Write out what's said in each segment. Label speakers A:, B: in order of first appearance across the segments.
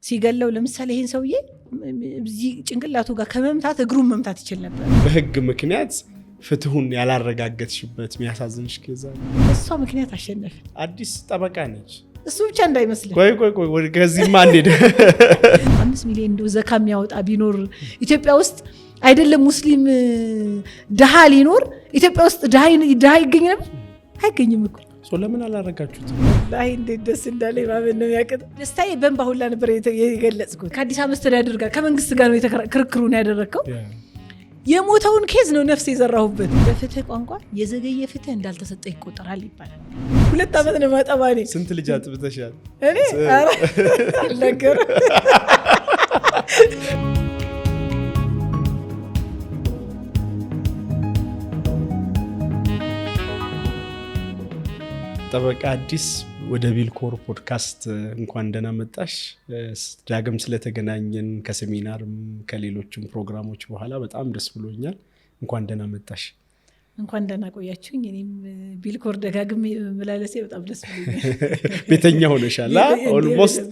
A: ሲገለው ለምሳሌ ይሄን ሰውዬ እዚህ ጭንቅላቱ ጋር ከመምታት እግሩን መምታት ይችል ነበር።
B: በህግ ምክንያት ፍትሁን ያላረጋገጥሽበት የሚያሳዝንሽ ከዛ
A: እሷ ምክንያት አሸነፈ።
B: አዲስ ጠበቃ ነች።
A: እሱ ብቻ እንዳይመስልህ።
B: ቆይ ከዚህ ማን ሄደ?
A: 5 ሚሊዮን እንደው ዘካ የሚያወጣ ቢኖር ኢትዮጵያ ውስጥ አይደለም ሙስሊም ድሃ ሊኖር ኢትዮጵያ ውስጥ ድሃ ይገኝ ነበር? አይገኝም እኮ።
B: ለምን አላረጋችሁት?
A: ላይ እንዴት ደስ እንዳለ ማመን ነው ያቀጥ። ደስታዬ በእንባ ሁላ ነበር የገለጽኩት። ከአዲስ አበባ መስተዳድር ጋር ከመንግስት ጋር ነው ክርክሩን ያደረከው። የሞተውን ኬዝ ነው ነፍስ የዘራሁበት። በፍትህ ቋንቋ የዘገየ ፍትህ እንዳልተሰጠ ይቆጠራል ይባላል። 2 ዓመት ነው ማጠባኔ።
B: ስንት ልጅ አጥብተሻል?
A: እኔ አልነገር
B: ጠበቃ አዲስ ወደ ቢልኮር ፖድካስት እንኳን ደህና መጣሽ። ዳግም ስለተገናኘን ከሴሚናርም ከሌሎችም ፕሮግራሞች በኋላ በጣም ደስ ብሎኛል። እንኳን ደህና መጣሽ።
A: እንኳን ደህና ቆያችሁኝ። እኔም ቢልኮር ደጋግሜ መላለሴ በጣም ደስ ብሎኛል።
B: ቤተኛ ሆነሻል። ኦልሞስት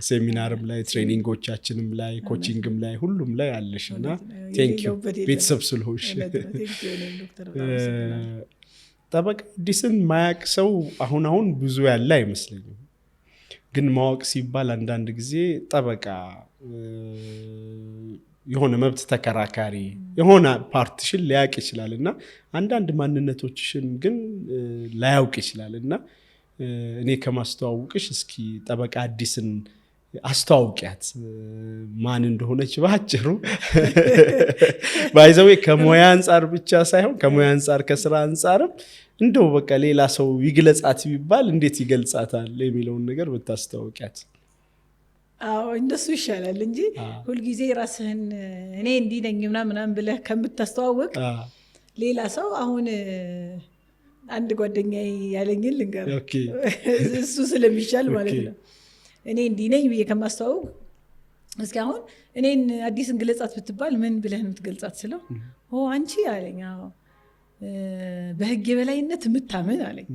B: ሴሚናርም ላይ ትሬኒንጎቻችንም ላይ ኮቺንግም ላይ ሁሉም ላይ አለሽ እና ቴንኪዩ ቤተሰብ ስለሆንሽ። ጠበቃ አዲስን ማያቅ ሰው አሁን ብዙ ያለ አይመስለኝም። ግን ማወቅ ሲባል አንዳንድ ጊዜ ጠበቃ የሆነ መብት ተከራካሪ የሆነ ፓርቲሽን ሊያውቅ ይችላል እና አንዳንድ ማንነቶችሽን ግን ላያውቅ ይችላል እና እኔ ከማስተዋወቅሽ እስኪ ጠበቃ አዲስን አስተዋውቂያት ማን እንደሆነች ባጭሩ። ባይዘዌ ከሙያ አንጻር ብቻ ሳይሆን ከሙያ አንጻር ከስራ አንጻርም እንደው በቃ ሌላ ሰው ይግለጻት ቢባል እንዴት ይገልጻታል የሚለውን ነገር ብታስተዋውቂያት።
A: አዎ እንደሱ ይሻላል እንጂ ሁልጊዜ ራስህን እኔ እንዲህ ነኝ ምናምን ብለህ ከምታስተዋውቅ ሌላ ሰው አሁን አንድ ጓደኛዬ ያለኝን ልንገር እሱ ስለሚሻል ማለት ነው። እኔ እንዲህ ነኝ ብዬ ከማስተዋውቅ እስኪ አሁን እኔን አዲስን ግለጻት ብትባል ምን ብለህ ነው የምትገልጻት ስለው አንቺ አለኝ በህግ የበላይነት የምታምን አለኝ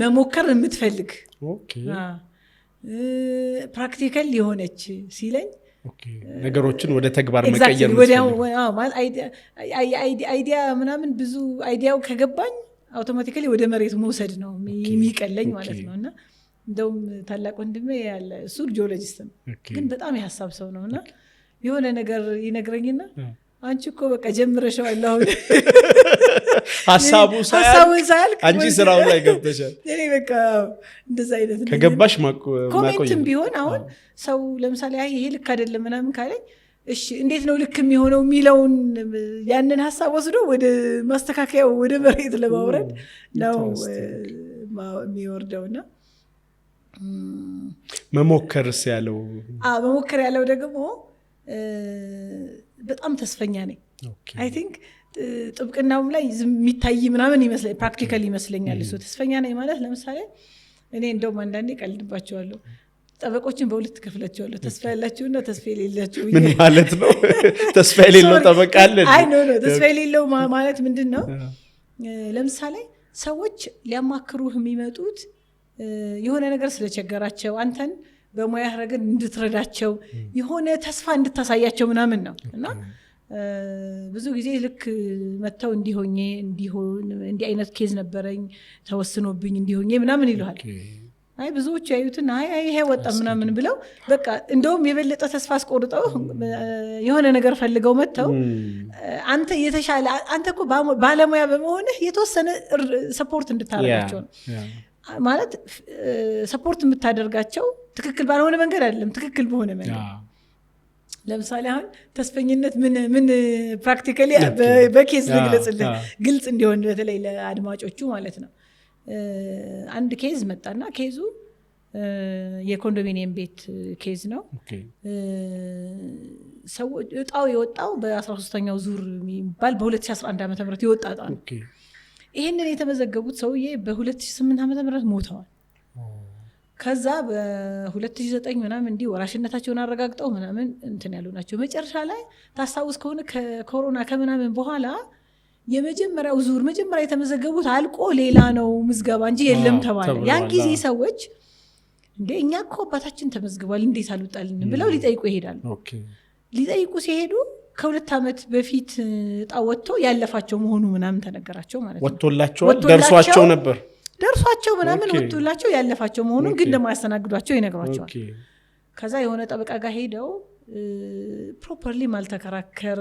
A: መሞከር የምትፈልግ ፕራክቲካል የሆነች ሲለኝ
B: ነገሮችን ወደ ተግባር መቀየር
A: አይዲያ ምናምን ብዙ አይዲያው ከገባኝ አውቶማቲካሊ ወደ መሬት መውሰድ ነው የሚቀለኝ ማለት ነው። እና እንደውም ታላቅ ወንድሜ ያለ እሱ ጂኦሎጂስት ነው ግን በጣም የሀሳብ ሰው ነው እና የሆነ ነገር ይነግረኝና አንቺ እኮ በቃ ጀምረሽዋል አሁን
B: ሀሳቡ ሳያልቅ አንቺ ስራው ላይ ገብተሻል።
A: እኔ በቃ እንደዛ አይነት
B: ከገባሽ
A: ኮሜንትም ቢሆን አሁን ሰው ለምሳሌ ይሄ ልክ አይደለም ምናምን ካለኝ እሺ እንዴት ነው ልክ የሚሆነው የሚለውን ያንን ሀሳብ ወስዶ ወደ ማስተካከያው ወደ መሬት ለማውረድ ነው የሚወርደውና
B: መሞከርስ ያለው
A: መሞከር ያለው ደግሞ በጣም ተስፈኛ ነኝ። አይ ቲንክ ጥብቅናውም ላይ የሚታይ ምናምን ይመስለኛል ፕራክቲካል ይመስለኛል እሱ ተስፈኛ ነኝ ማለት። ለምሳሌ እኔ እንደውም አንዳንዴ ቀልድባቸዋለሁ ጠበቆችን በሁለት ከፍላቸዋለሁ፣ ተስፋ ያላቸውና ተስፋ የሌላቸው።
B: ምን ማለት ነው? ተስፋ የሌለው ጠበቃ አለ?
A: አይ ኖ ተስፋ የሌለው ማለት ምንድን ነው? ለምሳሌ ሰዎች ሊያማክሩህ የሚመጡት የሆነ ነገር ስለቸገራቸው አንተን በሙያህ ረገድ እንድትረዳቸው የሆነ ተስፋ እንድታሳያቸው ምናምን ነው እና ብዙ ጊዜ ልክ መጥተው እንዲህ አይነት ኬዝ ነበረኝ ተወስኖብኝ እንዲሆኜ ምናምን ይሉሃል። አይ ብዙዎቹ ያዩትን ይሄ ወጣ ምናምን ብለው በቃ እንደውም የበለጠ ተስፋ አስቆርጠው የሆነ ነገር ፈልገው መጥተው አንተ የተሻለ አንተ እኮ ባለሙያ በመሆንህ የተወሰነ ሰፖርት እንድታደርጋቸው ነው ማለት። ሰፖርት የምታደርጋቸው ትክክል ባልሆነ መንገድ አይደለም፣ ትክክል በሆነ መንገድ። ለምሳሌ አሁን ተስፈኝነት ምን ፕራክቲካሊ በኬዝ ልግለጽልህ ግልጽ እንዲሆን በተለይ ለአድማጮቹ ማለት ነው። አንድ ኬዝ መጣና ኬዙ የኮንዶሚኒየም ቤት ኬዝ ነው። እጣው የወጣው በ13ኛው ዙር የሚባል በ2011 ዓ.ም የወጣ እጣ ነው። ይህንን የተመዘገቡት ሰውዬ በ2008 ዓ.ም ሞተዋል። ከዛ በ2009 ምናምን እንዲህ ወራሽነታቸውን አረጋግጠው ምናምን እንትን ያሉ ናቸው። መጨረሻ ላይ ታስታውስ ከሆነ ከኮሮና ከምናምን በኋላ የመጀመሪያው ዙር መጀመሪያ የተመዘገቡት አልቆ ሌላ ነው ምዝገባ እንጂ የለም ተባለ። ያን ጊዜ ሰዎች እንዴ እኛ እኮ አባታችን ተመዝግቧል እንዴት አልወጣልን ብለው ሊጠይቁ ይሄዳሉ። ሊጠይቁ ሲሄዱ ከ2 ዓመት በፊት ጣወጥቶ ያለፋቸው መሆኑ ምናምን ተነገራቸው ማለት ነው።
B: ወጥቶላቸው ደርሷቸው ምናምን ወጥቶላቸው ያለፋቸው መሆኑን ግን እንደማያስተናግዷቸው ይነግሯቸዋል። ከዛ የሆነ ጠበቃ ጋር ሄደው ፕሮፐርሊ ማልተከራከር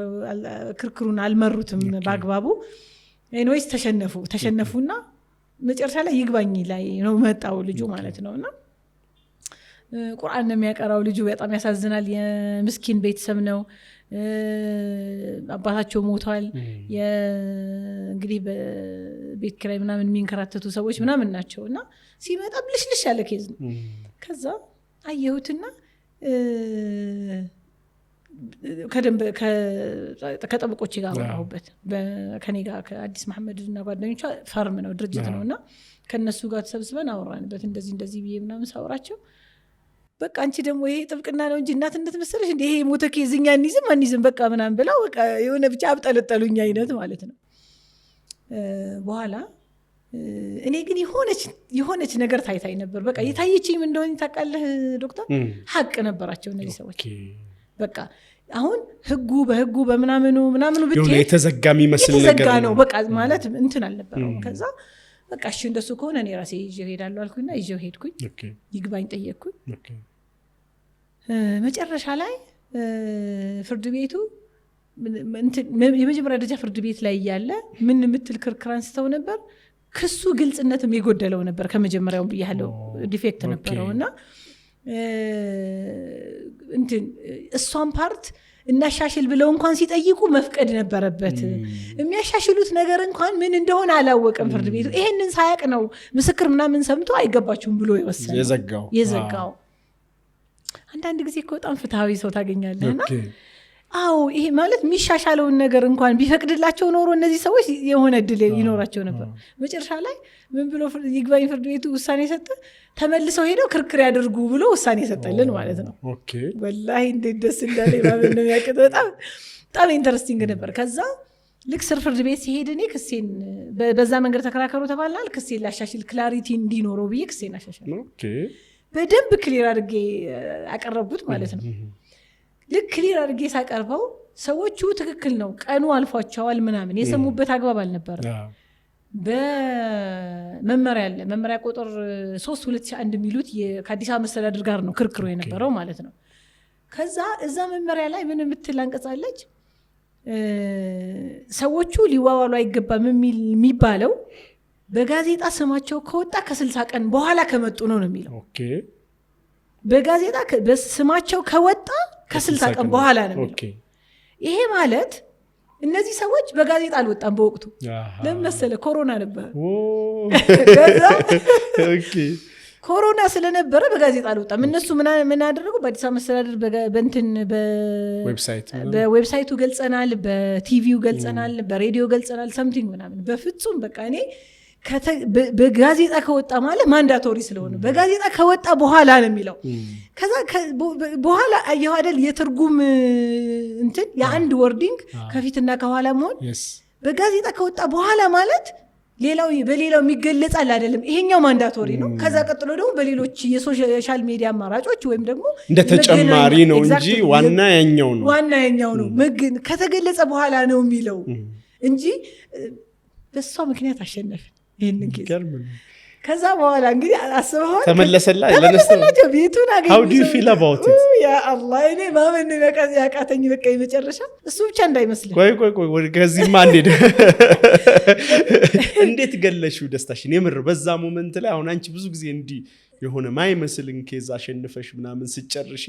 B: ክርክሩን አልመሩትም በአግባቡ። ኤኒዌይስ ተሸነፉና መጨረሻ ላይ ይግባኝ ላይ ነው መጣው ልጁ ማለት ነውና ቁርአን ነው የሚያቀራው ልጁ። በጣም ያሳዝናል። የምስኪን ቤተሰብ ነው። አባታቸው ሞቷል። እንግዲህ በቤት ኪራይ ምናምን የሚንከራተቱ ሰዎች ምናምን ናቸውና ሲመጣ ብልሽልሽ ያለ ኬዝ ነው። ከዛ አየሁትና ከጠበቆች ጋር አወራሁበት። ከኔ ጋር ከአዲስ መሐመድ እና ጓደኞቿ ፈርም ነው ድርጅት ነውና ከነሱ ጋር ተሰብስበን አወራንበት። እንደዚህ ብዬ ምናምን ሳወራቸው በቃ አንቺ ደግሞ ይሄ ጥብቅና ነው እንጂ እናትነት መሰለሽ እንደ ይሄ ሞተ ኬዝ እኛ አንይዝም በቃ ምናምን ብለው በቃ የሆነ ብቻ አብጠለጠሉኝ አይነት ማለት ነው። በኋላ እኔ ግን የሆነች ነገር ታይታይ ነበር። በቃ የታየችኝ ምን እንደሆነ ታውቃለህ ዶክተር? ሀቅ ነበራቸው እነዚህ ሰዎች። በቃ አሁን በህጉ በምናምኑ ብትሄድ የተዘጋ የሚመስል ነገር
A: ነው በቃ ማለት እንትን አልነበረውም። ከዛ በቃ እሺ እንደሱ ከሆነ እኔ ራሴ ይዤው ሄዳለሁ አልኩኝና ይዤው ሄድኩኝ። ይግባኝ ጠየቅኩኝ። መጨረሻ ላይ ፍርድ ቤቱ የመጀመሪያ ደረጃ ፍርድ ቤት ላይ እያለ ምን የምትል ክርክር አንስተው ነበር። ክሱ ግልጽነትም የጎደለው ነበር። ከመጀመሪያውም ብያለሁ ዲፌክት ነበረውና እሷን ፓርት እናሻሽል ብለው እንኳን ሲጠይቁ መፍቀድ ነበረበት። የሚያሻሽሉት ነገር እንኳን ምን እንደሆነ አላወቀም ፍርድ ቤቱ። ይሄንን ሳያቅ ነው ምስክር ምናምን ሰምቶ አይገባችሁም ብሎ የወሰነው የዘጋው። አንዳንድ ጊዜ እኮ በጣም ፍትሃዊ ሰው ታገኛለህና አዎ ይሄ ማለት የሚሻሻለውን ነገር እንኳን ቢፈቅድላቸው ኖሮ እነዚህ ሰዎች የሆነ እድል ይኖራቸው ነበር። መጨረሻ ላይ ምን ብሎ ይግባኝ ፍርድ ቤቱ ውሳኔ ሰጠ። ተመልሰው ሄደው ክርክር ያደርጉ ብሎ ውሳኔ ሰጠልን ማለት ነው። ወላሂ እንዴት ደስ እንዳለ ማለት ነው። ያቀጥ በጣም ኢንተረስቲንግ ነበር። ከዛ ልክ ስር ፍርድ ቤት ሲሄድ እኔ ክሴን በዛ መንገድ ተከራከሩ ተባላል። ክሴን ላሻሽል ክላሪቲ እንዲኖረው ብዬ ክሴን አሻሽል በደንብ ክሊር አድርጌ አቀረብኩት ማለት ነው። ልክ ክሊር አድርጌ ሳቀርበው ሰዎቹ ትክክል ነው ቀኑ አልፏቸዋል ምናምን የሰሙበት አግባብ አልነበረም። በመመሪያ አለ መመሪያ ቁጥር 3/2001 የሚሉት ከአዲስ አበባ መስተዳድር ጋር ነው ክርክሩ የነበረው ማለት ነው። ከዛ እዛ መመሪያ ላይ ምን የምትል አንቀጻለች? ሰዎቹ ሊዋዋሉ አይገባም የሚባለው በጋዜጣ ስማቸው ከወጣ ከ60 ቀን በኋላ ከመጡ ነው የሚለው። በጋዜጣ ስማቸው ከወጣ ከ60 ቀን በኋላ ነው የሚለው። ይሄ ማለት እነዚህ ሰዎች በጋዜጣ አልወጣም በወቅቱ። ለምን መሰለ? ኮሮና ነበር። ኮሮና ስለነበረ በጋዜጣ አልወጣም። እነሱ ምን አደረጉ? በአዲስ አበባ መስተዳድር በዌብሳይቱ ገልጸናል፣ በቲቪው ገልጸናል፣ በሬዲዮ ገልጸናል ሰምቲንግ ምናምን። በፍጹም በቃ እኔ በጋዜጣ ከወጣ ማለት ማንዳቶሪ ስለሆነ በጋዜጣ ከወጣ በኋላ ነው የሚለው። ከዛ በኋላ አየሁ አይደል የትርጉም እንትን የአንድ ወርዲንግ ከፊትና ከኋላ መሆን። በጋዜጣ ከወጣ በኋላ ማለት በሌላው የሚገለጻል አይደለም። ይሄኛው ማንዳቶሪ ነው። ከዛ ቀጥሎ ደግሞ በሌሎች የሶሻል ሚዲያ አማራጮች ወይም ደግሞ
B: እንደ ተጨማሪ ነው እንጂ ዋና ያኛው ነው ከተገለጸ በኋላ ነው የሚለው እንጂ በሷ ምክንያት አሸነፍን ይሄንን ጊዜ። ከዛ በኋላ እንግዲህ አስበዋል ተመለሰላቸው ቤቱን አገኘ። How do you feel about it?
A: ያ አላህ እኔ ማመን ያቃተኝ በቃ የመጨረሻ እሱ ብቻ እንዳይመስልህ።
B: ቆይ ከዚህማ እንዴት ገለሽው ደስታሽን? የምር በዛ ሞመንት ላይ አሁን አንቺ ብዙ ጊዜ እንዲህ የሆነ ማይመስልን ኬዝ አሸንፈሽ ምናምን ስጨርሺ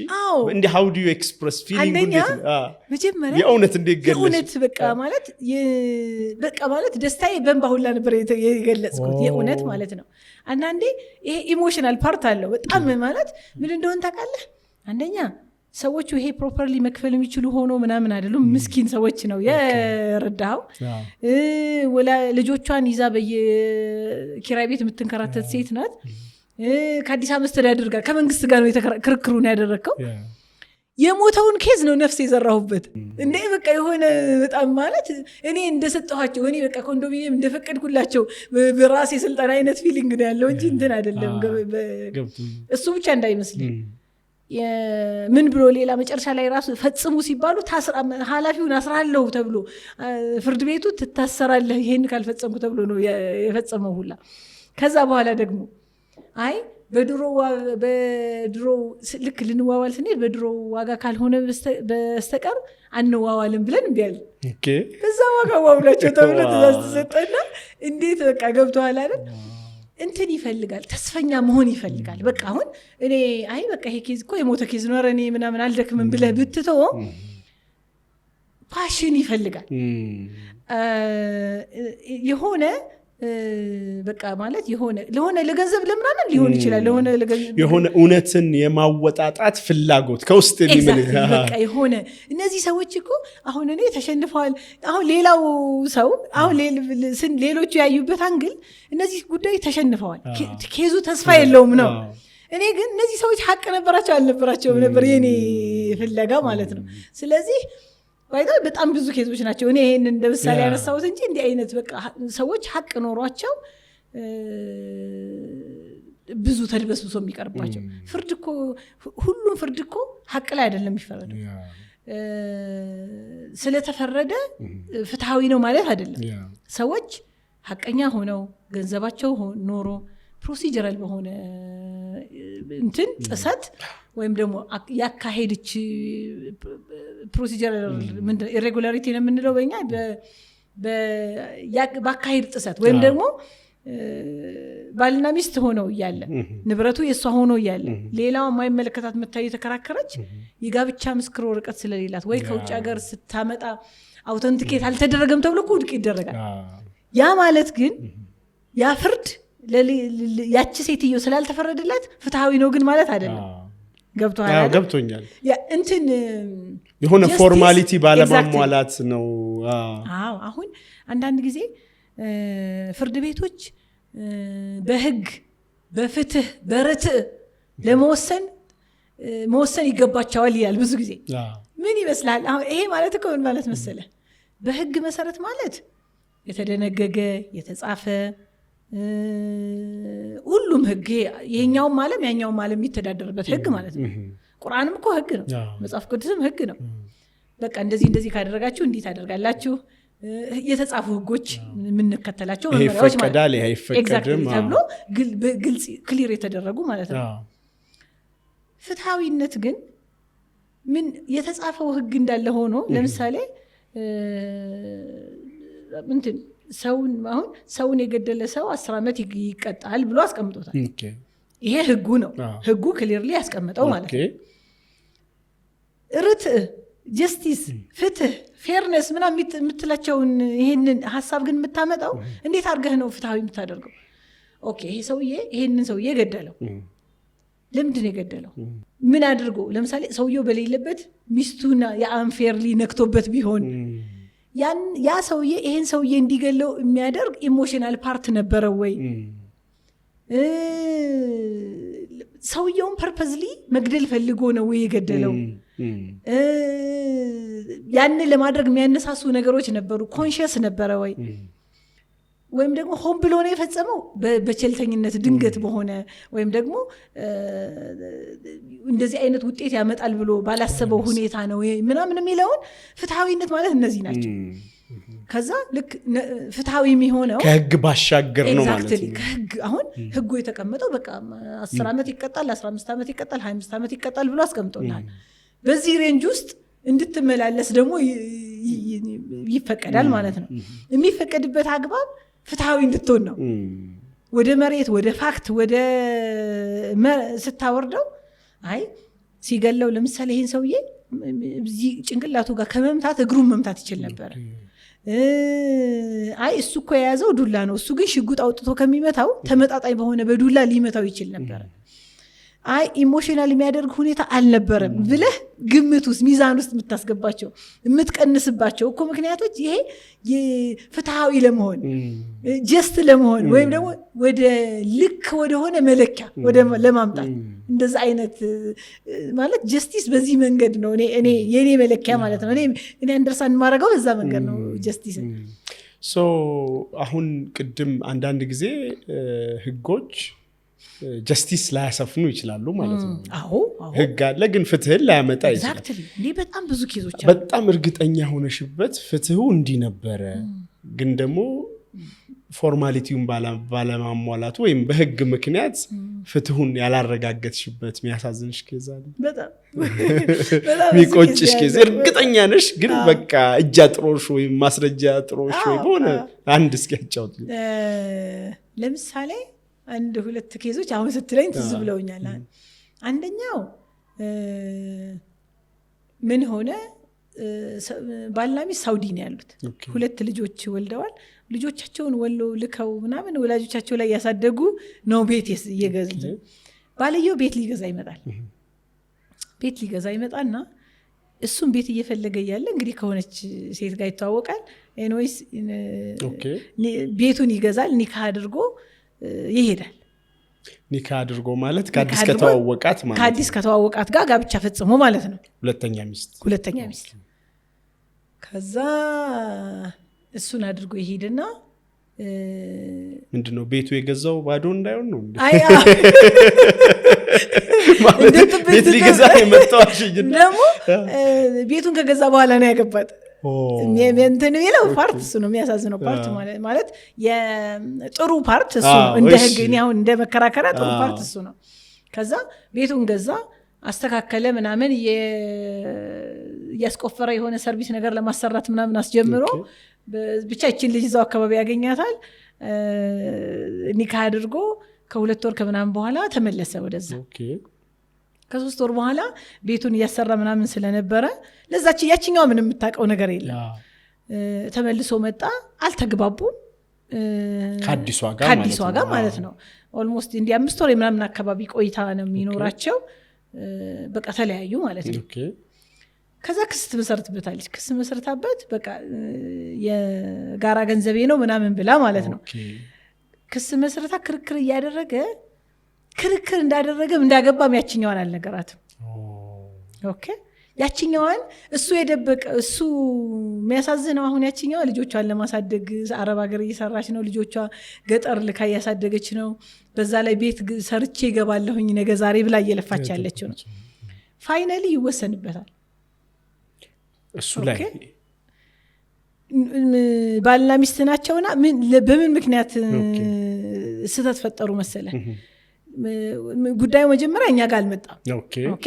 B: እንዴ how do you express feeling?
A: መጀመሪያ
B: የእውነት እንዴት ገለሽ?
A: የእውነት በቃ ማለት ደስታዬ በእንባ ሁላ ነበር የገለጽኩት የእውነት ማለት ነው። አንዳንዴ ይሄ ኢሞሽናል ፓርት አለው በጣም ማለት ምን እንደሆነ ታውቃለህ? አንደኛ ሰዎቹ ይሄ ፕሮፐርሊ መክፈል የሚችሉ ሆኖ ምናምን አይደሉም። ምስኪን ሰዎች ነው የረዳኸው። ልጆቿን ይዛ በየኪራይ ቤት የምትንከራተት ሴት ናት። ከአዲስ አበባ መስተዳድር ጋር ከመንግስት ጋር ነው ክርክሩን ያደረግከው። የሞተውን ኬዝ ነው ነፍስ የዘራሁበት እንዴ በቃ የሆነ በጣም ማለት እኔ እንደሰጠኋቸው እኔ በቃ ኮንዶሚኒየም እንደፈቀድኩላቸው በራሴ ስልጣን አይነት ፊሊንግ ነው ያለው እንጂ እንትን አይደለም። እሱ ብቻ እንዳይመስልኝ ምን ብሎ ሌላ መጨረሻ ላይ ራሱ ፈጽሙ ሲባሉ ኃላፊውን አስራለሁ ተብሎ ፍርድ ቤቱ ትታሰራለህ ይሄን ካልፈጸምኩ ተብሎ ነው የፈጸመው ሁላ። ከዛ በኋላ ደግሞ አይ በድሮ ልክ ልንዋዋል ስንሄድ በድሮ ዋጋ ካልሆነ በስተቀር አንዋዋልም ብለን እምቢ አልን። በዛ ዋጋ ዋውላቸው ተብሎ ትእዛዝ ተሰጠና እንዴት በቃ ገብቶሃል አይደል? እንትን ይፈልጋል፣ ተስፈኛ መሆን ይፈልጋል። በቃ አሁን እኔ አይ በቃ ይሄ ኬዝ እኮ የሞተ ኬዝ ነው እኔ ምናምን አልደክምም ብለህ ብትተው ፓሽን ይፈልጋል። የሆነ በቃ ማለት ለሆነ ለገንዘብ ለምናምን ሊሆን ይችላል። የሆነ
B: እውነትን የማወጣጣት ፍላጎት ከውስጥ
A: የሚመጣ በቃ የሆነ እነዚህ ሰዎች እኮ አሁን እኔ ተሸንፈዋል። አሁን ሌላው ሰው አሁን ሌሎቹ ያዩበት አንግል እነዚህ ጉዳይ ተሸንፈዋል፣ ኬዙ ተስፋ የለውም ነው። እኔ ግን እነዚህ ሰዎች ሀቅ ነበራቸው አልነበራቸውም ነበር የኔ ፍለጋ ማለት ነው። ስለዚህ በጣም ብዙ ኬዞች ናቸው። እኔ ይሄን እንደ ምሳሌ ያነሳሁት እንጂ እንዲህ አይነት በቃ ሰዎች ሀቅ ኖሯቸው ብዙ ተድበስብሶ የሚቀርባቸው ፍርድ እኮ ሁሉም ፍርድ እኮ ሀቅ ላይ አይደለም የሚፈረደው። ስለተፈረደ ፍትሃዊ ነው ማለት አይደለም። ሰዎች ሀቀኛ ሆነው ገንዘባቸው ኖሮ ፕሮሲጀራል በሆነ እንትን ጥሰት ወይም ደግሞ ያካሄድች ፕሮሲጀራል ምንድነው ኢሬጉላሪቲ ነው የምንለው በእኛ ባካሄድ ጥሰት ወይም ደግሞ ባልና ሚስት ሆነው እያለ ንብረቱ የሷ ሆኖ እያለ ሌላው የማይመለከታት መታይ የተከራከረች የጋብቻ ምስክር ወረቀት ስለሌላት ወይ ከውጭ ሀገር ስታመጣ አውተንቲኬት አልተደረገም ተብሎ ውድቅ ይደረጋል። ያ ማለት ግን ያ ፍርድ ያቺ ሴትዮ ስላልተፈረደላት ፍትሃዊ ነው ግን ማለት አይደለም።
B: ገብቶኛል።
A: እንትን
B: የሆነ ፎርማሊቲ ባለማሟላት ነው።
A: አሁን አንዳንድ ጊዜ ፍርድ ቤቶች በህግ በፍትህ በርትዕ ለመወሰን ይገባቸዋል ይላል ብዙ ጊዜ። ምን ይመስላል አሁን ይሄ ማለት እኮ ምን ማለት መሰለ? በህግ መሰረት ማለት የተደነገገ የተጻፈ ሁሉም ህግ የኛውም ዓለም ያኛውም ዓለም የሚተዳደርበት ህግ ማለት ነው። ቁርአንም እኮ ህግ ነው፣ መጽሐፍ ቅዱስም ህግ ነው። በቃ እንደዚህ ካደረጋችሁ እንዴት አደርጋላችሁ የተጻፉ ህጎች የምንከተላቸው መመሪያዎች ማለት ነው።
B: ይሄ አይፈቀድም
A: ተብሎ ግልጽ ክሊር የተደረጉ ማለት ነው። ፍትሃዊነት ግን ምን የተጻፈው ህግ እንዳለ ሆኖ ለምሳሌ እንትን ሰውን የገደለ ሰው 10 ዓመት ይቀጣል ብሎ አስቀምጦታል። ይሄ ህጉ ነው። ህጉ ክሊርሊ ያስቀምጠው ማለት ነው። ርትዕ፣ ጀስቲስ፣ ፍትህ፣ ፌርነስ ምናምን የምትላቸውን ይሄንን ሀሳብ ግን የምታመጣው እንዴት አድርገህ ነው ፍትሃዊ የምታደርገው? ኦኬ ይሄ ሰውዬ ይሄንን ሰውዬ ገደለው፣ ለምንድን የገደለው? ምን አድርጎ? ለምሳሌ ሰውዬው በሌለበት ሚስቱና የአንፌርሊ ነክቶበት ቢሆን ያ ሰውዬ ይሄን ሰውዬ እንዲገለው የሚያደርግ ኢሞሽናል ፓርት ነበረው ወይ? ሰውየውን ፐርፐዝሊ መግደል ፈልጎ ነው ወይ የገደለው? ያንን ለማድረግ የሚያነሳሱ ነገሮች ነበሩ? ኮንሽስ ነበረ ወይ? ወይም ደግሞ ሆን ብሎ ነው የፈጸመው በቸልተኝነት ድንገት በሆነ ወይም ደግሞ እንደዚህ አይነት ውጤት ያመጣል ብሎ ባላሰበው ሁኔታ ነው ምናምን የሚለውን ፍትሃዊነት ማለት እነዚህ ናቸው። ከዛ ልክ ፍትሃዊ የሚሆነው
B: ከህግ ባሻገር ነው ማለት ነው።
A: ከህግ አሁን ህጉ የተቀመጠው በቃ 10 ዓመት ይቀጣል፣ 15 ዓመት ይቀጣል፣ 25 ዓመት ይቀጣል ብሎ አስቀምጦናል። በዚህ ሬንጅ ውስጥ እንድትመላለስ ደግሞ ይፈቀዳል ማለት ነው። የሚፈቀድበት አግባብ ፍትሃዊ እንድትሆን ነው። ወደ መሬት ወደ ፋክት ወደ ስታወርደው አይ ሲገለው ለምሳሌ ይሄን ሰውዬ እዚህ ጭንቅላቱ ጋር ከመምታት እግሩን መምታት ይችል ነበር። አይ እሱ እኮ የያዘው ዱላ ነው፣ እሱ ግን ሽጉጥ አውጥቶ ከሚመታው ተመጣጣኝ በሆነ በዱላ ሊመታው ይችል ነበር። አይ ኢሞሽናል የሚያደርግ ሁኔታ አልነበረም ብለህ ግምት ውስጥ ሚዛን ውስጥ የምታስገባቸው የምትቀንስባቸው እኮ ምክንያቶች ይሄ ፍትሃዊ ለመሆን ጀስት ለመሆን ወይም ደግሞ ወደ ልክ ወደሆነ መለኪያ ለማምጣት እንደዛ አይነት ማለት ጀስቲስ በዚህ መንገድ ነው እኔ የኔ መለኪያ ማለት ነው እኔ አንደርስታንድ ማድረገው በዛ መንገድ ነው ጀስቲስ
B: ሶ አሁን ቅድም አንዳንድ ጊዜ ህጎች ጀስቲስ ላያሰፍኑ ይችላሉ ማለት ነው
A: አዎ
B: ህግ አለ ግን ፍትህን ላያመጣ ይችላል
A: ኤግዛክትሊ በጣም ብዙ ኬዞች አሉ
B: በጣም እርግጠኛ ሆነሽበት ፍትሁ እንዲህ ነበረ ግን ደግሞ ፎርማሊቲውን ባለማሟላቱ ወይም በህግ ምክንያት ፍትሁን ያላረጋገጥሽበት የሚያሳዝንሽ ኬዝ አለ
A: በጣም
B: ሚቆጭሽ ኬዝ እርግጠኛ ነሽ ግን በቃ እጅ አጥሮሽ ወይም ማስረጃ አጥሮሽ ወይ ሆነ አንድ እስኪ ያጫውት
A: ለምሳሌ አንድ ሁለት ኬዞች አሁን ስትለኝ ትዝ ብለውኛል አንደኛው ምን ሆነ ባልና ሚስት ሳውዲ ነው ያሉት ሁለት ልጆች ወልደዋል ልጆቻቸውን ወሎ ልከው ምናምን ወላጆቻቸው ላይ ያሳደጉ ነው ቤት እየገዙ ባልየው ቤት ሊገዛ ይመጣና እሱም ቤት እየፈለገ ያለ እንግዲህ ከሆነች ሴት ጋር ይተዋወቃል ኤኒዌይስ ቤቱን ይገዛል ኒካ አድርጎ ይሄዳል
B: ኒካ አድርጎ ማለት ከአዲስ ከተዋወቃት ጋር ጋብቻ ፈጽሞ ማለት ነው ሁለተኛ ሚስት ከዛ እሱን አድርጎ ይሄድና ምንድነው ቤቱ የገዛው ባዶ እንዳይሆን ነው ቤት ሊገዛ የመጣው
A: ደግሞ ቤቱን ከገዛ በኋላ ነው ያገባት እንትን የሚለው ፓርት እሱ ነው የሚያሳዝነው ፓርት ማለት የጥሩ ፓርት እሱ ነው እንደ ህግ አሁን እንደ መከራከሪያ ጥሩ ፓርት እሱ ነው ከዛ ቤቱን ገዛ አስተካከለ ምናምን ያስቆፈረ የሆነ ሰርቪስ ነገር ለማሰራት ምናምን አስጀምሮ ብቻ እቺን ልጅ እዛው አካባቢ ያገኛታል ኒካ አድርጎ ከ2 ወር ከምናምን በኋላ ተመለሰ ወደዛ ከ3 ወር በኋላ ቤቱን እያሰራ ምናምን ስለነበረ ለዛች ያቺኛው ምንም የምታውቀው ነገር የለም ተመልሶ መጣ አልተግባቡም ከአዲሷ ጋር ማለት ነው ኦልሞስት እንዲ 5 ወር ምናምን አካባቢ ቆይታ ነው የሚኖራቸው በቃ ተለያዩ ማለት ነው ከዛ ክስ ትመሰርትበታለች ክስ መሰርታበት በቃ የጋራ ገንዘቤ ነው ምናምን ብላ ማለት ነው ክስ መስረታ ክርክር እንዳደረገም እንዳገባም ያቺኛዋን አልነገራትም ኦኬ ያቺኛዋን እሱ የደበቀ እሱ የሚያሳዝነው አሁን ያቺኛዋ ልጆቿን ለማሳደግ አረብ ሀገር እየሰራች ነው ልጆቿ ገጠር ልካ እያሳደገች ነው በዛ ላይ ቤት ሰርቼ ይገባለሁኝ ነገ ዛሬ ብላ እየለፋች ያለችው ነው ፋይናሊ ይወሰንበታል
B: እሱ ላይ
A: ባልና ሚስት ናቸውና በምን ምክንያት ስህተት ፈጠሩ መሰለ ጉዳዩ መጀመሪያ እኛ ጋር አልመጣም ኦኬ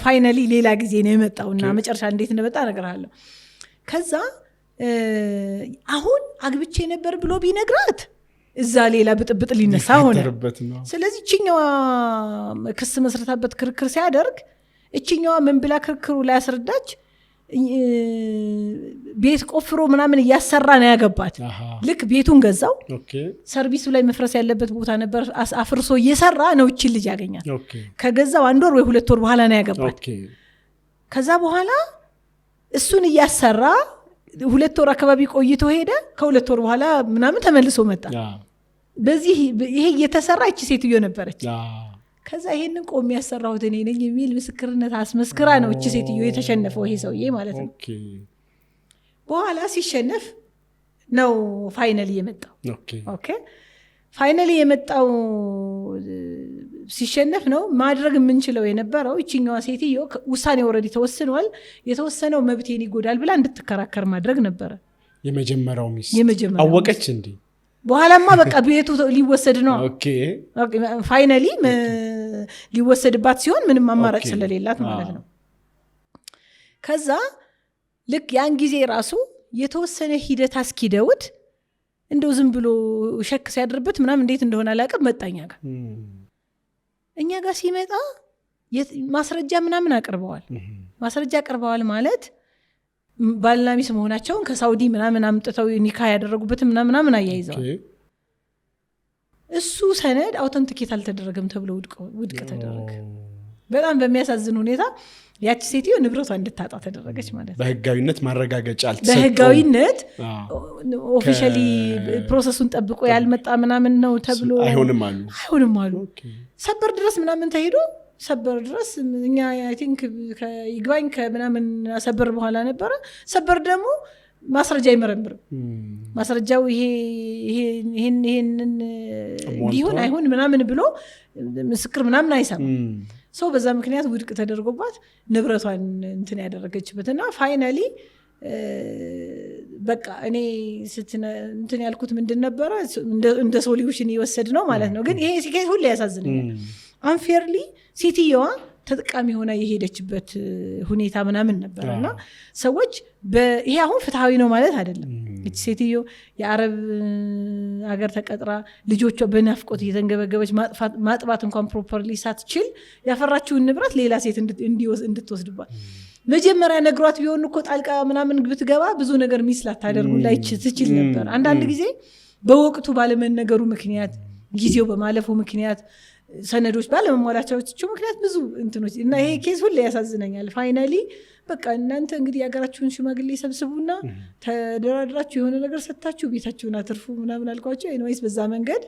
A: ፋይናሊ ሌላ ጊዜ ነው የመጣውና መጨረሻ እንዴት እንደመጣ እነግርሃለሁ ከዛ አሁን አግብቼ ነበር ብሎ ቢነግራት እዛ ሌላ ብጥብጥ ሊነሳ ሆነ ስለዚህ እቺኛዋ ክስ መስረታበት ክርክር ሲያደርግ እቺኛዋ ምን ብላ ክርክሩ ላይ አስረዳች ቤት ቆፍሮ ምናምን እያሰራ ነው ያገባት ልክ ቤቱን ገዛው ሰርቪሱ ላይ መፍረስ ያለበት ቦታ ነበር አፍርሶ እየሰራ ነው እቺ ልጅ ያገኛል ከገዛው 1 ወር ወይ 2 ወር በኋላ ነው ያገባት ከዛ በኋላ እሱን እያሰራ 2 ወር አካባቢ ቆይቶ ሄደ ከ2 ወር በኋላ ምናምን ተመልሶ መጣ በዚህ ይሄ እየተሰራ እቺ ሴትዮ ነበረች ከዛ ይሄንን ቆም ያሰራሁት እኔ ነኝ የሚል ምስክርነት አስመስክራ ነው እቺ ሴትዮ የተሸነፈው ይሄ ሰውዬ ማለት ነው በኋላ ሲሸነፍ ነው ፋይናሊ የመጣው ኦኬ ፋይናሊ የመጣው ሲሸነፍ ነው ማድረግ የምንችለው የነበረው እቺኛዋ ሴትዮ ውሳኔ ኦሬዲ ተወስኗል የተወሰነው መብቴን ይጎዳል ብላ እንድትከራከር ማድረግ ነበር
B: የመጀመሪያው ሚስት አወቀች እንዴ
A: በኋላማ በቃ ቤቱ ሊወሰድ ነው ኦኬ ፋይናሊ ሊወሰድባት ሲሆን ምንም አማራጭ ስለሌላት ማለት ነው ከዛ ልክ ያን ጊዜ ራሱ የተወሰነ ሂደት አስኪደውት እንደው ዝም ብሎ ሸክ ሲያድርበት ምናምን እንዴት እንደሆነ አላውቅም መጣኛ ጋር እኛ ጋር ሲመጣ ማስረጃ ምናምን አቅርበዋል ማለት ባልና ሚስት መሆናቸውን ከሳውዲ ምናምን አምጥተው ኒካ ያደረጉበት ምናምን አያይዘዋል እሱ ሰነድ አውተንቲኬት አልተደረገም ተብሎ ውድቅ ተደረገ በጣም በሚያሳዝን ሁኔታ ያቺ ሴትዮ ንብረቷ እንድታጣ ተደረገች ማለት ነው።
B: በህጋዊነት ማረጋገጫ አልተሰጠው።
A: በህጋዊነት ኦፊሻሊ ፕሮሰሱን ጠብቆ ያልመጣ ምናምን ነው ተብሎ አይሆንም አሉ። ሰበር ድረስ ምናምን ተሄዶ ሰበር ድረስ እኛ አይ ቲንክ ከይግባኝ ከምናምን ሰበር በኋላ ነበረ። ሰበር ደግሞ ማስረጃ አይመረምርም። ማስረጃው ይሄን እንዲሆን አይሆን ምናምን ብሎ ምስክር ምናምን አይሰማም። ሰው በዛ ምክንያት ውድቅ ተደርጎባት ንብረቷን እንትን ያደረገችበትና ፋይናሊ በቃ እኔ እንትን ያልኩት ምንድን ነበረ እንደ ሶሉሽን ይወሰድ ነው ማለት ነው። ግን ይሄ ሲኬት ሁሌ ያሳዝነኛል። አንፌርሊ ሴትየዋ ተጠቃሚ ሆና የሄደችበት ሁኔታ ምናምን ነበር እና ሰዎች ይሄ አሁን ፍትሃዊ ነው ማለት አይደለም። እቺ ሴትዮ የአረብ ሀገር ተቀጥራ ልጆቿ በናፍቆት እየተንገበገበች ማጥባት እንኳን ፕሮፐርሊ ሳትችል ያፈራችውን ንብረት ሌላ ሴት እንድትወስድባት መጀመሪያ ነግሯት ቢሆን እኮ ጣልቃ ምናምን ብትገባ ብዙ ነገር ሚስላት ታደርጉላይ ትችል ነበር። አንዳንድ ጊዜ በወቅቱ ባለመነገሩ ምክንያት ጊዜው በማለፉ ምክንያት ሰነዶች ባለመሟላቸው ምክንያት ብዙ እንትኖች እና ይሄ ኬዝ ሁሌ ያሳዝነኛል። ፋይናሊ በቃ እናንተ እንግዲህ የሀገራችሁን ሽማግሌ ሰብስቡና ተደራድራችሁ የሆነ ነገር ሰጥታችሁ ቤታችሁን አትርፉ ምናምን አልኳቸው። ኤኒዌይስ በዛ መንገድ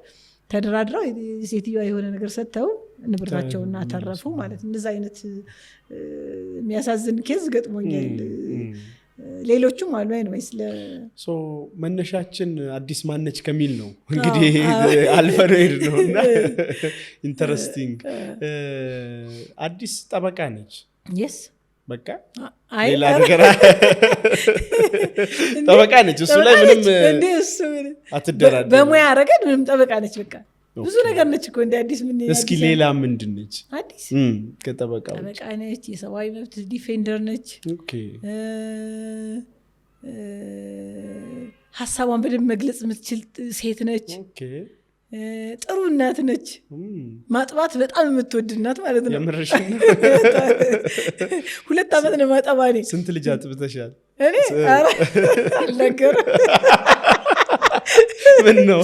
A: ተደራድረው ሴትዮዋ የሆነ ነገር ሰጥተው ንብረታቸውን አተረፉ ማለት። እንደዛ አይነት የሚያሳዝን ኬዝ ገጥሞኛል። ሌሎችም አሉ። ኤኒዌይስ
B: መነሻችን አዲስ ማነች ከሚል ነው እንግዲህ አልፈሬድ ነውና ኢንተረስቲንግ። አዲስ ጠበቃ ነች።
A: yes
B: በቃ ሌላ ነገር ጠበቃ ነች። እሱ ላይ ምንም አትደራደር።
A: በሙያ ረገድ ምንም ጠበቃ ነች። በቃ ብዙ ነገር ነች እኮ እንደ አዲስ። ምን
B: እስኪ ሌላ ምንድን ነች
A: አዲስ?
B: ከጠበቃ
A: ጠበቃ ነች፣ የሰብአዊ መብት ዲፌንደር ነች።
B: ኦኬ
A: ሀሳቧን በደንብ መግለጽ የምትችል ሴት ነች።
B: ኦኬ
A: ጥሩ እናት ነች። ማጥባት በጣም የምትወድ እናት ማለት ነው።
B: የምርሽ ነው?
A: 2 ዓመት ነው ማጠባ። እኔ
B: ስንት ልጅ አጥብተሻል?
A: እኔ አልነገርም።
B: ምን ነው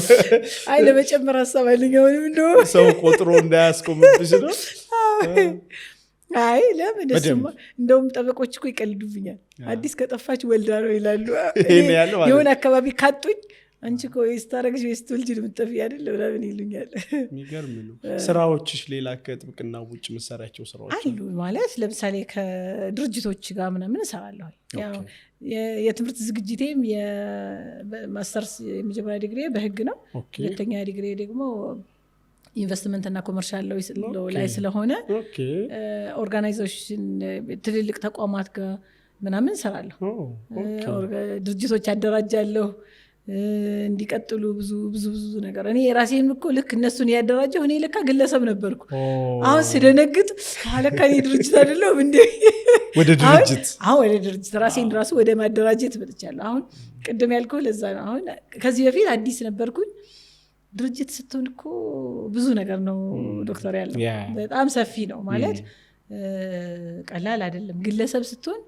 A: አይ ለመጨመር ሀሳብ አለኛውን እንደው
B: ሰው ቆጥሮ እንዳያስቆምብሽ ነው።
A: አይ ለምን ደስማ እንደውም ጠበቆች እኮ ይቀልዱብኛል። አዲስ ከጠፋች ወልዳ ነው ይላሉ። የሆነ አካባቢ ካጡኝ አንቺ እኮ ስታረግሽ ወይስ ልጅ ምትጠፊ አይደል ምናምን ይሉኛል።
B: የሚገርም ነው። ስራዎችሽ ሌላ ከጥብቅና ውጭ የምትሰሪያቸው ስራዎች
A: አሉ ማለት ለምሳሌ ከድርጅቶች ጋር ምናምን እሰራለሁ። ያው የትምህርት ዝግጅቴም የማስተርስ የመጀመሪያ ዲግሪ በህግ ነው። ሁለተኛ ዲግሪ ደግሞ ኢንቨስትመንት እና ኮመርሻል ላይ ስለሆነ ኦርጋናይዜሽን ትልልቅ ተቋማት ጋር ምናምን እሰራለሁ። ድርጅቶች አደራጃለሁ እንዲቀጥሉ ብዙ ነገር። እኔ የራሴን እኮ ልክ እነሱን ያደራጀው እኔ ለካ ግለሰብ ነበርኩ። አሁን ስደነግጥ ለካ እኔ ድርጅት አይደለሁም እንዴ?
B: ወደ ድርጅት
A: ወደ ድርጅት ራሴን ራሱ ወደ ማደራጀት መጥቻለሁ። አሁን ቅድም ያልከው ለዛ ነው። አሁን ከዚህ በፊት አዲስ ነበርኩኝ። ድርጅት ስትሆን እኮ ብዙ ነገር ነው ዶክተር፣ ያለው በጣም ሰፊ ነው ማለት ቀላል አይደለም። ግለሰብ ስትሆን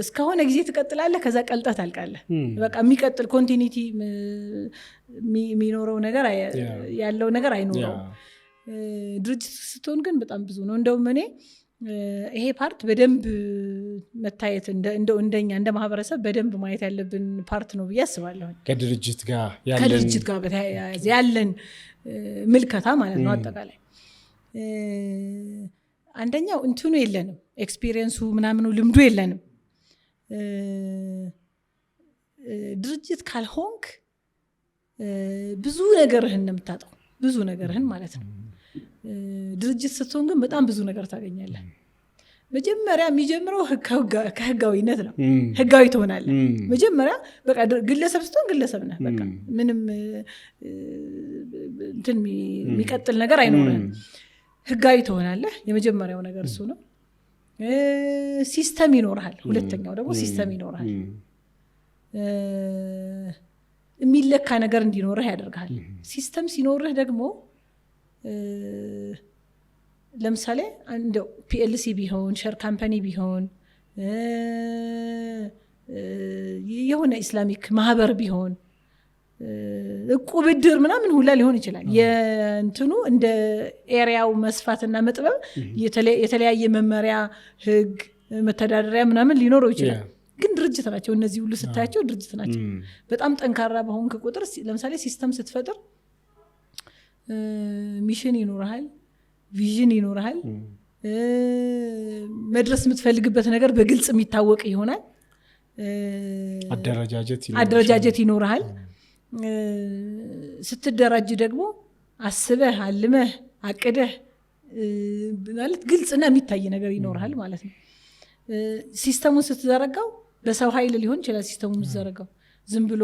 A: እስከሆነ ጊዜ ትቀጥላለህ፣ ከዛ ቀልጠህ ታልቃለህ። በቃ የሚቀጥል ኮንቲኒቲ የሚኖረው ነገር ያለው ነገር አይኖረው። ድርጅት ስትሆን ግን በጣም ብዙ ነው። እንደውም እኔ ይሄ ፓርት በደንብ መታየት እንደኛ እንደ ማህበረሰብ በደንብ ማየት ያለብን ፓርት ነው ብዬ አስባለሁ።
B: ከድርጅት ጋር
A: በተያያዘ ያለን ምልከታ ማለት ነው። አጠቃላይ አንደኛው እንትኑ የለንም፣ ኤክስፒሪየንሱ ምናምኑ ልምዱ የለንም። ድርጅት ካልሆንክ ብዙ ነገርህን ነው የምታጣው፣ ብዙ ነገርህን ማለት ነው። ድርጅት ስትሆን ግን በጣም ብዙ ነገር ታገኛለህ። መጀመሪያ የሚጀምረው ከህጋዊነት ነው። ህጋዊ ትሆናለህ መጀመሪያ። በቃ ግለሰብ ስትሆን ግለሰብ ነህ። በቃ ምንም እንትን የሚቀጥል ነገር አይኖርህም። ህጋዊ ትሆናለህ። የመጀመሪያው ነገር እሱ ነው። ሲስተም ይኖርሃል። ሁለተኛው ደግሞ ሲስተም ይኖርሃል። የሚለካ ነገር እንዲኖርህ ያደርግሃል። ሲስተም ሲኖርህ ደግሞ ለምሳሌ እንደው ፒኤልሲ ቢሆን ሸር ካምፓኒ ቢሆን የሆነ ኢስላሚክ ማህበር ቢሆን እቁብ ብድር ምናምን ሁላ ሊሆን ይችላል። የእንትኑ እንደ ኤሪያው መስፋትና መጥበብ የተለያየ መመሪያ፣ ህግ፣ መተዳደሪያ ምናምን ሊኖረው ይችላል። ግን ድርጅት ናቸው እነዚህ ሁሉ ስታያቸው ድርጅት ናቸው። በጣም ጠንካራ በሆንክ ቁጥር ለምሳሌ ሲስተም ስትፈጥር ሚሽን ይኖርሃል፣ ቪዥን ይኖርሃል፣ መድረስ የምትፈልግበት ነገር በግልጽ የሚታወቅ ይሆናል፣ አደረጃጀት ይኖርሃል። ስትደራጅ ደግሞ አስበህ አልመህ አቅደህ ማለት ግልጽና የሚታይ ነገር ይኖርሃል ማለት ነው። ሲስተሙን ስትዘረጋው በሰው ኃይል ሊሆን ይችላል። ሲስተሙ የምትዘረጋው ዝም ብሎ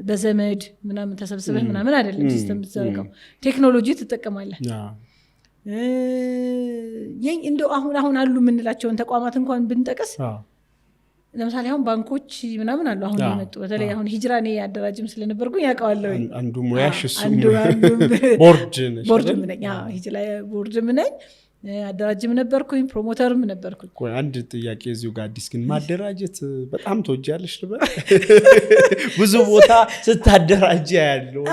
A: በዘመድ ምናምን ተሰብስበህ ምናምን አይደለም። ሲስተም የምትዘረጋው ቴክኖሎጂ ትጠቀማለህ። እንደው አሁን አሉ የምንላቸውን ተቋማት እንኳን ብንጠቅስ ለምሳሌ አሁን ባንኮች ምናምን አሉ አሁን የመጡ። በተለይ አሁን ሂጅራ እኔ አደራጅም ስለነበርኩኝ ያውቀዋለሁ።
B: አንዱ ሙያሽ እሱ
A: ቦርድም ነኝ። ሂጅራ ቦርድም ነኝ፣ አደራጅም ነበርኩኝ፣ ፕሮሞተርም ነበርኩኝ።
B: አንድ ጥያቄ እዚሁ ጋር አዲስ ግን ማደራጀት በጣም ተወጃለሽ ልበል? ብዙ ቦታ ስታደራጅ ያለው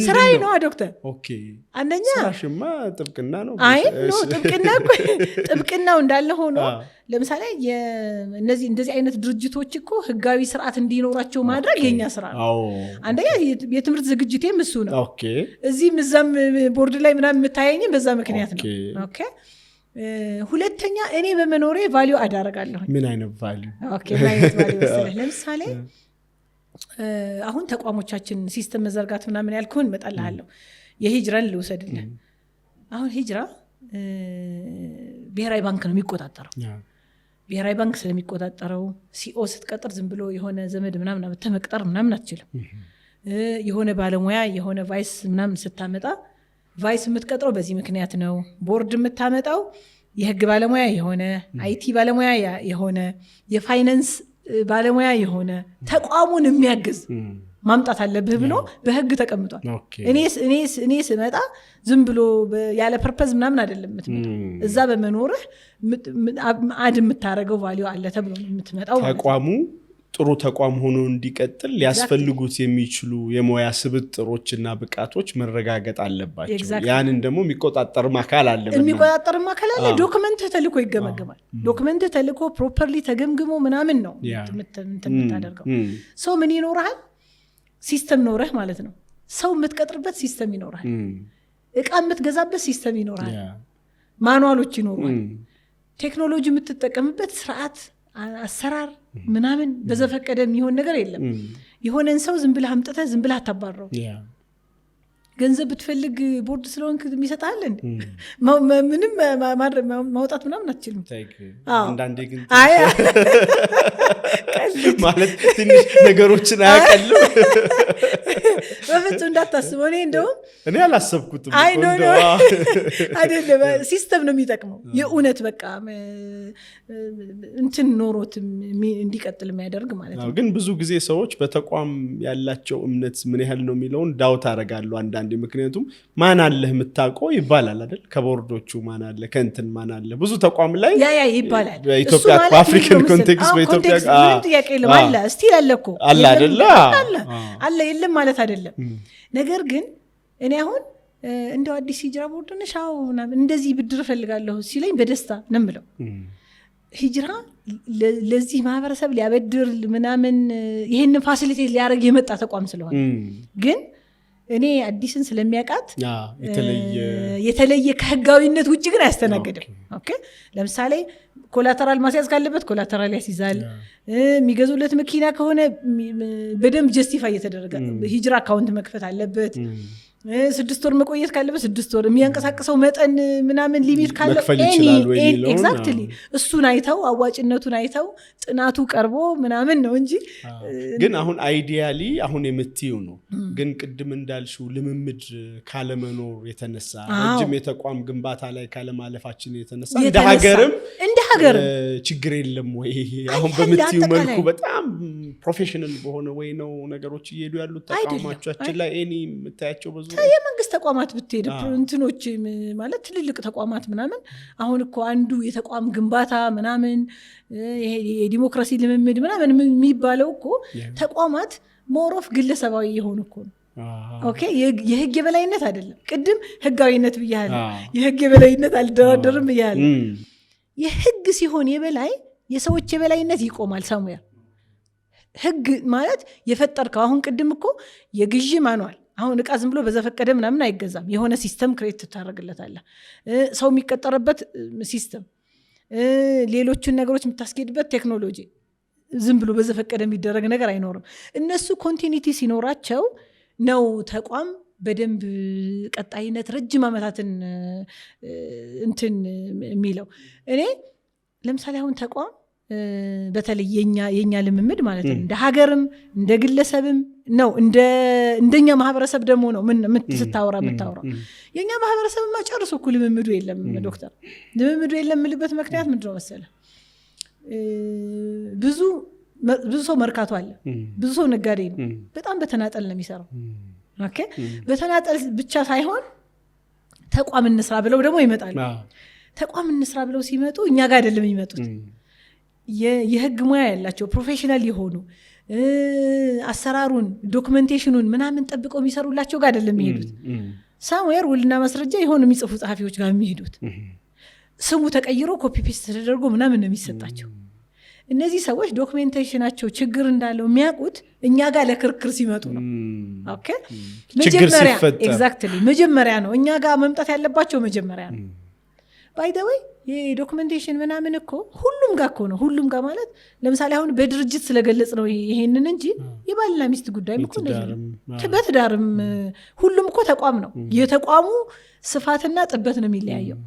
A: ስራዬ ነው ዶክተር።
B: ኦኬ
A: አንደኛ
B: ስራሽማ ጥብቅና ነው።
A: አይ ነው ጥብቅናው እንዳለ ሆኖ ለምሳሌ እንደዚህ አይነት ድርጅቶች እኮ ህጋዊ ስርዓት እንዲኖራቸው ማድረግ የኛ ስራ ነው። አንደኛ የትምህርት ዝግጅቴም እሱ ነው። እዚህም እዛም ቦርድ ላይ ምናምን የምታየኝም በዛ ምክንያት ነው። ኦኬ ሁለተኛ እኔ በመኖሬ ቫልዩ አዳረጋለሁ።
B: ምን አይነት ቫልዩ?
A: ኦኬ ማለት ቫልዩ ወሰለ ለምሳሌ አሁን ተቋሞቻችን ሲስተም መዘርጋት ምናምን ያልኩህን እመጣልሃለሁ። የሂጅራን ልውሰድልህ። አሁን ሂጅራ ብሔራዊ ባንክ ነው የሚቆጣጠረው። ብሔራዊ ባንክ ስለሚቆጣጠረው ሲኦ ስትቀጥር ዝም ብሎ የሆነ ዘመድ ምናምን ተመቅጠር ምናምን አትችልም። የሆነ ባለሙያ የሆነ ቫይስ ምናምን ስታመጣ ቫይስ የምትቀጥረው በዚህ ምክንያት ነው። ቦርድ የምታመጣው የህግ ባለሙያ የሆነ አይቲ ባለሙያ የሆነ የፋይናንስ ባለሙያ የሆነ ተቋሙን የሚያግዝ ማምጣት አለብህ ብሎ በህግ ተቀምጧል። እኔ ስመጣ ዝም ብሎ ያለ ፐርፐዝ ምናምን አይደለም የምትመጣው። እዛ በመኖርህ አድ የምታደርገው ቫልዩ አለ ተብሎ ነው የምትመጣው።
B: ተቋሙ ጥሩ ተቋም ሆኖ እንዲቀጥል ሊያስፈልጉት የሚችሉ የሙያ ስብጥሮችና ብቃቶች መረጋገጥ አለባቸው። ያንን ደግሞ የሚቆጣጠር አካል አለ።
A: ዶክመንት ተልኮ ይገመገማል። ዶክመንት ተልኮ ፕሮፐርሊ ተገምግሞ ምናምን ነው የምታደርገው። ሰው ምን ይኖርሃል? ሲስተም ኖረህ ማለት ነው። ሰው የምትቀጥርበት ሲስተም ይኖራል። እቃ የምትገዛበት ሲስተም ይኖራል። ማኑዋሎች ይኖራል። ቴክኖሎጂ የምትጠቀምበት ስርዓት፣ አሰራር ምናምን በዘፈቀደ የሚሆን ነገር የለም። የሆነን ሰው ዝም ብለህ አምጥተህ ዝም ብለህ አታባረው። ገንዘብ ብትፈልግ ቦርድ ስለሆንክ የሚሰጣል እንዴ? ምንም ማውጣት ምናምን አትችልም።
B: አንዳንዴ ግን ማለት ትንሽ ነገሮችን አያቀልም።
A: በፍጹም እንዳታስበው። እኔ
B: አላሰብኩትም።
A: አይደለም ሲስተም ነው የሚጠቅመው የእውነት በቃ እንትን ኖሮት እንዲቀጥል የሚያደርግ ማለት ነው።
B: ግን ብዙ ጊዜ ሰዎች በተቋም ያላቸው እምነት ምን ያህል ነው የሚለውን ዳውት አደርጋለሁ አንዳንዴ። ምክንያቱም ማን አለህ የምታውቀው ይባላል አይደል? ከቦርዶቹ ማን አለ፣ ከእንትን ማን አለ፣ ብዙ ተቋም ላይ
A: ያ ይባላል።
B: በኢትዮጵያ በአፍሪካን ኮንቴክስት በኢትዮጵያ
A: ምንም ጥያቄ የለም አለ። እስቲል አለ እኮ
B: አለ አይደለ?
A: አለ የለም ማለት አይደለም። ነገር ግን እኔ አሁን እንደው አዲስ ሂጅራ ቦርድ ነሽ እንደዚህ ብድር እፈልጋለሁ ሲለኝ በደስታ ነው የምለው። ሂጅራ ለዚህ ማህበረሰብ ሊያበድር ምናምን ይሄንን ፋሲሊቴት ሊያደርግ የመጣ ተቋም ስለሆነ ግን እኔ አዲስን ስለሚያውቃት የተለየ ከህጋዊነት ውጭ ግን አያስተናግድም። ኦኬ ለምሳሌ ኮላተራል ማስያዝ ካለበት ኮላተራል ያስይዛል። የሚገዙለት መኪና ከሆነ በደንብ ጀስቲፋይ እየተደረገ ሂጅራ አካውንት መክፈት አለበት። 6 ወር መቆየት ካለበት 6 ወር የሚያንቀሳቅሰው መጠን ምናምን ሊሚት ካለ ኤግዛክትሊ እሱን አይተው አዋጭነቱን አይተው ጥናቱ ቀርቦ ምናምን ነው እንጂ
B: ግን አሁን አይዲያሊ አሁን የምትይው ነው። ግን ቅድም እንዳልሽው ልምምድ ካለመኖር የተነሳ ረጅም የተቋም ግንባታ ላይ ካለማለፋችን የተነሳ እንደ ሀገርም ችግር የለም ወይ? አሁን በምትይው መልኩ በጣም ፕሮፌሽናል በሆነ ወይ ነው ነገሮች እየሄዱ ያሉት ተቋማችን ላይ እኔ የምታያቸው ብዙ
A: የመንግስት ተቋማት ብትሄድ እንትኖች ማለት ትልልቅ ተቋማት ምናምን አሁን እኮ አንዱ የተቋም ግንባታ ምናምን ይሄ የዲሞክራሲ ልምምድ ምናምን የሚባለው እኮ ተቋማት ሞሮፍ ግለሰባዊ የሆኑ እኮ ነው። ኦኬ የህግ የበላይነት አይደለም። ቅድም ህጋዊነት ብያለሁ፣ የህግ የበላይነት አልደራደርም ብያለሁ። የህግ ሲሆን የበላይ የሰዎች የበላይነት ይቆማል። ሳሙኤል ህግ ማለት የፈጠርከው አሁን ቅድም እኮ የግዢ ማኗል አሁን እቃ ዝም ብሎ በዘፈቀደ ምናምን አይገዛም። የሆነ ሲስተም ክሬት ታደርግለታለህ፣ ሰው የሚቀጠርበት ሲስተም፣ ሌሎችን ነገሮች የምታስኬድበት ቴክኖሎጂ። ዝም ብሎ በዘፈቀደ የሚደረግ ነገር አይኖርም። እነሱ ኮንቲኒቲ ሲኖራቸው ነው ተቋም በደንብ ቀጣይነት ረጅም ዓመታትን እንትን የሚለው። እኔ ለምሳሌ አሁን ተቋም በተለይ የኛ ልምምድ ማለት ነው እንደ ሀገርም እንደ ግለሰብም ነው እንደኛ ማህበረሰብ ደግሞ ነው ስታወራ የምታወራው። የኛ ማህበረሰብማ ጨርሶ እኮ ልምምዱ የለም ዶክተር። ልምምዱ የለም የምልበት ምክንያት ምንድነው መሰለ? ብዙ ሰው መርካቶ አለ፣ ብዙ ሰው ነጋዴ ነው። በጣም በተናጠል ነው የሚሰራው። ኦኬ በተናጠል ብቻ ሳይሆን ተቋም እንስራ ብለው ደግሞ ይመጣሉ። ተቋም እንስራ ብለው ሲመጡ እኛ ጋር አይደለም የሚመጡት። የህግ ሙያ ያላቸው ፕሮፌሽናል የሆኑ አሰራሩን ዶክመንቴሽኑን ምናምን ጠብቀው የሚሰሩላቸው ጋር አይደለም የሚሄዱት። ሳምዌር ውልና ማስረጃ የሆኑ የሚጽፉ ጸሐፊዎች ጋር የሚሄዱት። ስሙ ተቀይሮ ኮፒ ፔስት ተደርጎ ምናምን ነው የሚሰጣቸው። እነዚህ ሰዎች ዶክሜንቴሽናቸው ችግር እንዳለው የሚያውቁት እኛ ጋር ለክርክር ሲመጡ ነው። ኦኬ መጀመሪያ ኤግዛክትሊ መጀመሪያ ነው እኛ ጋር መምጣት ያለባቸው መጀመሪያ ነው። ባይ ዘ ወይ የዶክመንቴሽን ምናምን እኮ ሁሉም ጋር እኮ ነው። ሁሉም ጋር ማለት ለምሳሌ አሁን በድርጅት ስለገለጽ ነው ይሄንን እንጂ የባልና ሚስት ጉዳይ እኮ እንደዚህ በትዳርም ሁሉም እኮ ተቋም ነው። የተቋሙ ስፋትና ጥበት ነው የሚለያየው።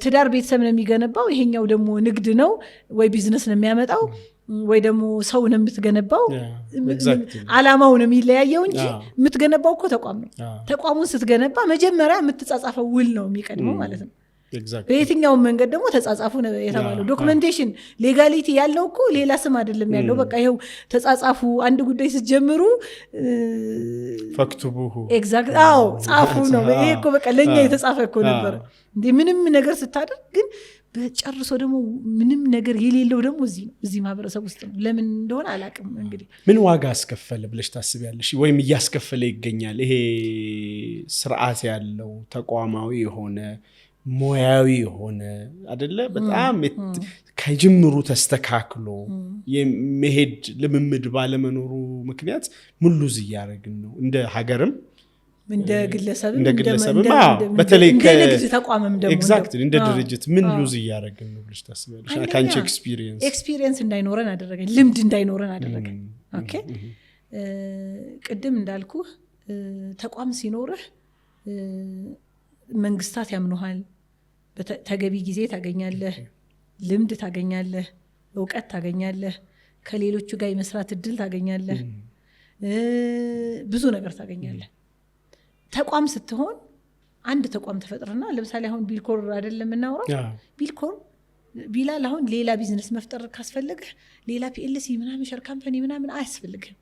A: ትዳር ቤተሰብ ነው የሚገነባው፣ ይሄኛው ደግሞ ንግድ ነው ወይ ቢዝነስ ነው የሚያመጣው፣ ወይ ደግሞ ሰው ነው የምትገነባው። አላማው ነው የሚለያየው እንጂ የምትገነባው እኮ ተቋም ነው። ተቋሙን ስትገነባ መጀመሪያ የምትጻጻፈው ውል ነው የሚቀድመው ማለት ነው። በየትኛው መንገድ ደግሞ ተጻጻፉ የተባለው ዶክመንቴሽን ሌጋሊቲ ያለው እኮ ሌላ ስም አይደለም ያለው። በቃ ይሄው ተጻጻፉ። አንድ ጉዳይ ስትጀምሩ
B: ፈክቱቡሁ
A: ኤግዛክት አዎ ጻፉ ነው። ይሄ እኮ በቃ ለኛ የተጻፈ እኮ ነበር እንዴ። ምንም ነገር ስታደርግ ግን በጨርሶ ደግሞ ምንም ነገር የሌለው ደግሞ እዚህ ማህበረሰብ ውስጥ ነው። ለምን እንደሆነ አላውቅም። እንግዲህ
B: ምን ዋጋ አስከፈለ ብለሽ ታስቢያለሽ? ወይም እያስከፈለ ይገኛል? ይሄ ስርዓት ያለው ተቋማዊ የሆነ ሙያዊ የሆነ አይደለ በጣም ከጅምሩ ተስተካክሎ የመሄድ ልምምድ ባለመኖሩ ምክንያት ሙሉ እያደረግን ነው። እንደ ሀገርም
A: እንደ ግለሰብም
B: በተለይ
A: ከንግድ ተቋምም ደግሞ
B: ኤግዛክትሊ እንደ ድርጅት ምን ሉዝ እያደረግን ነው ብለሽ ታስቢያለሽ? ካንቺ
A: ኤክስፒሪየንስ እንዳይኖረን አደረገን፣ ልምድ እንዳይኖረን አደረገን። ኦኬ ቅድም እንዳልኩህ ተቋም ሲኖርህ መንግስታት ያምኑሃል፣ ተገቢ ጊዜ ታገኛለህ፣ ልምድ ታገኛለህ፣ እውቀት ታገኛለህ፣ ከሌሎቹ ጋር የመስራት እድል ታገኛለህ፣ ብዙ ነገር ታገኛለህ። ተቋም ስትሆን አንድ ተቋም ተፈጥርና ለምሳሌ አሁን ቢልኮር አይደለም የምናወራው። ቢልኮር ቢላል አሁን ሌላ ቢዝነስ መፍጠር ካስፈለገህ ሌላ ፒኤልሲ ምናምን ሸር ካምፓኒ ምናምን አያስፈልግም።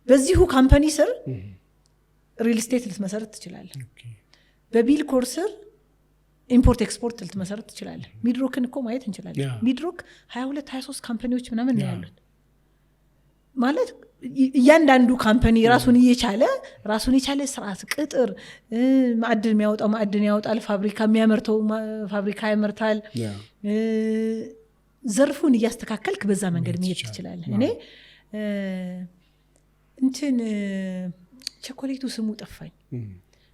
A: በዚሁ ካምፓኒ ስር ሪል ስቴት ልትመሰረት ትችላለህ። በቢልኮር ስር ኢምፖርት ኤክስፖርት ልትመሰረት ትችላለህ። ሚድሮክን እኮ ማየት እንችላለን። ሚድሮክ 22 23 ካምፓኒዎች ምናምን ነው ያሉት። ማለት እያንዳንዱ ካምፓኒ ራሱን የቻለ ስርዓት፣ ቅጥር፣ ማዕድን የሚያወጣው ማዕድን ያወጣል፣ ፋብሪካ የሚያመርተው ፋብሪካ ያመርታል። ዘርፉን እያስተካከልክ በዛ መንገድ መሄድ ትችላለህ። እኔ እንትን ቸኮሌቱ ስሙ ጠፋኝ።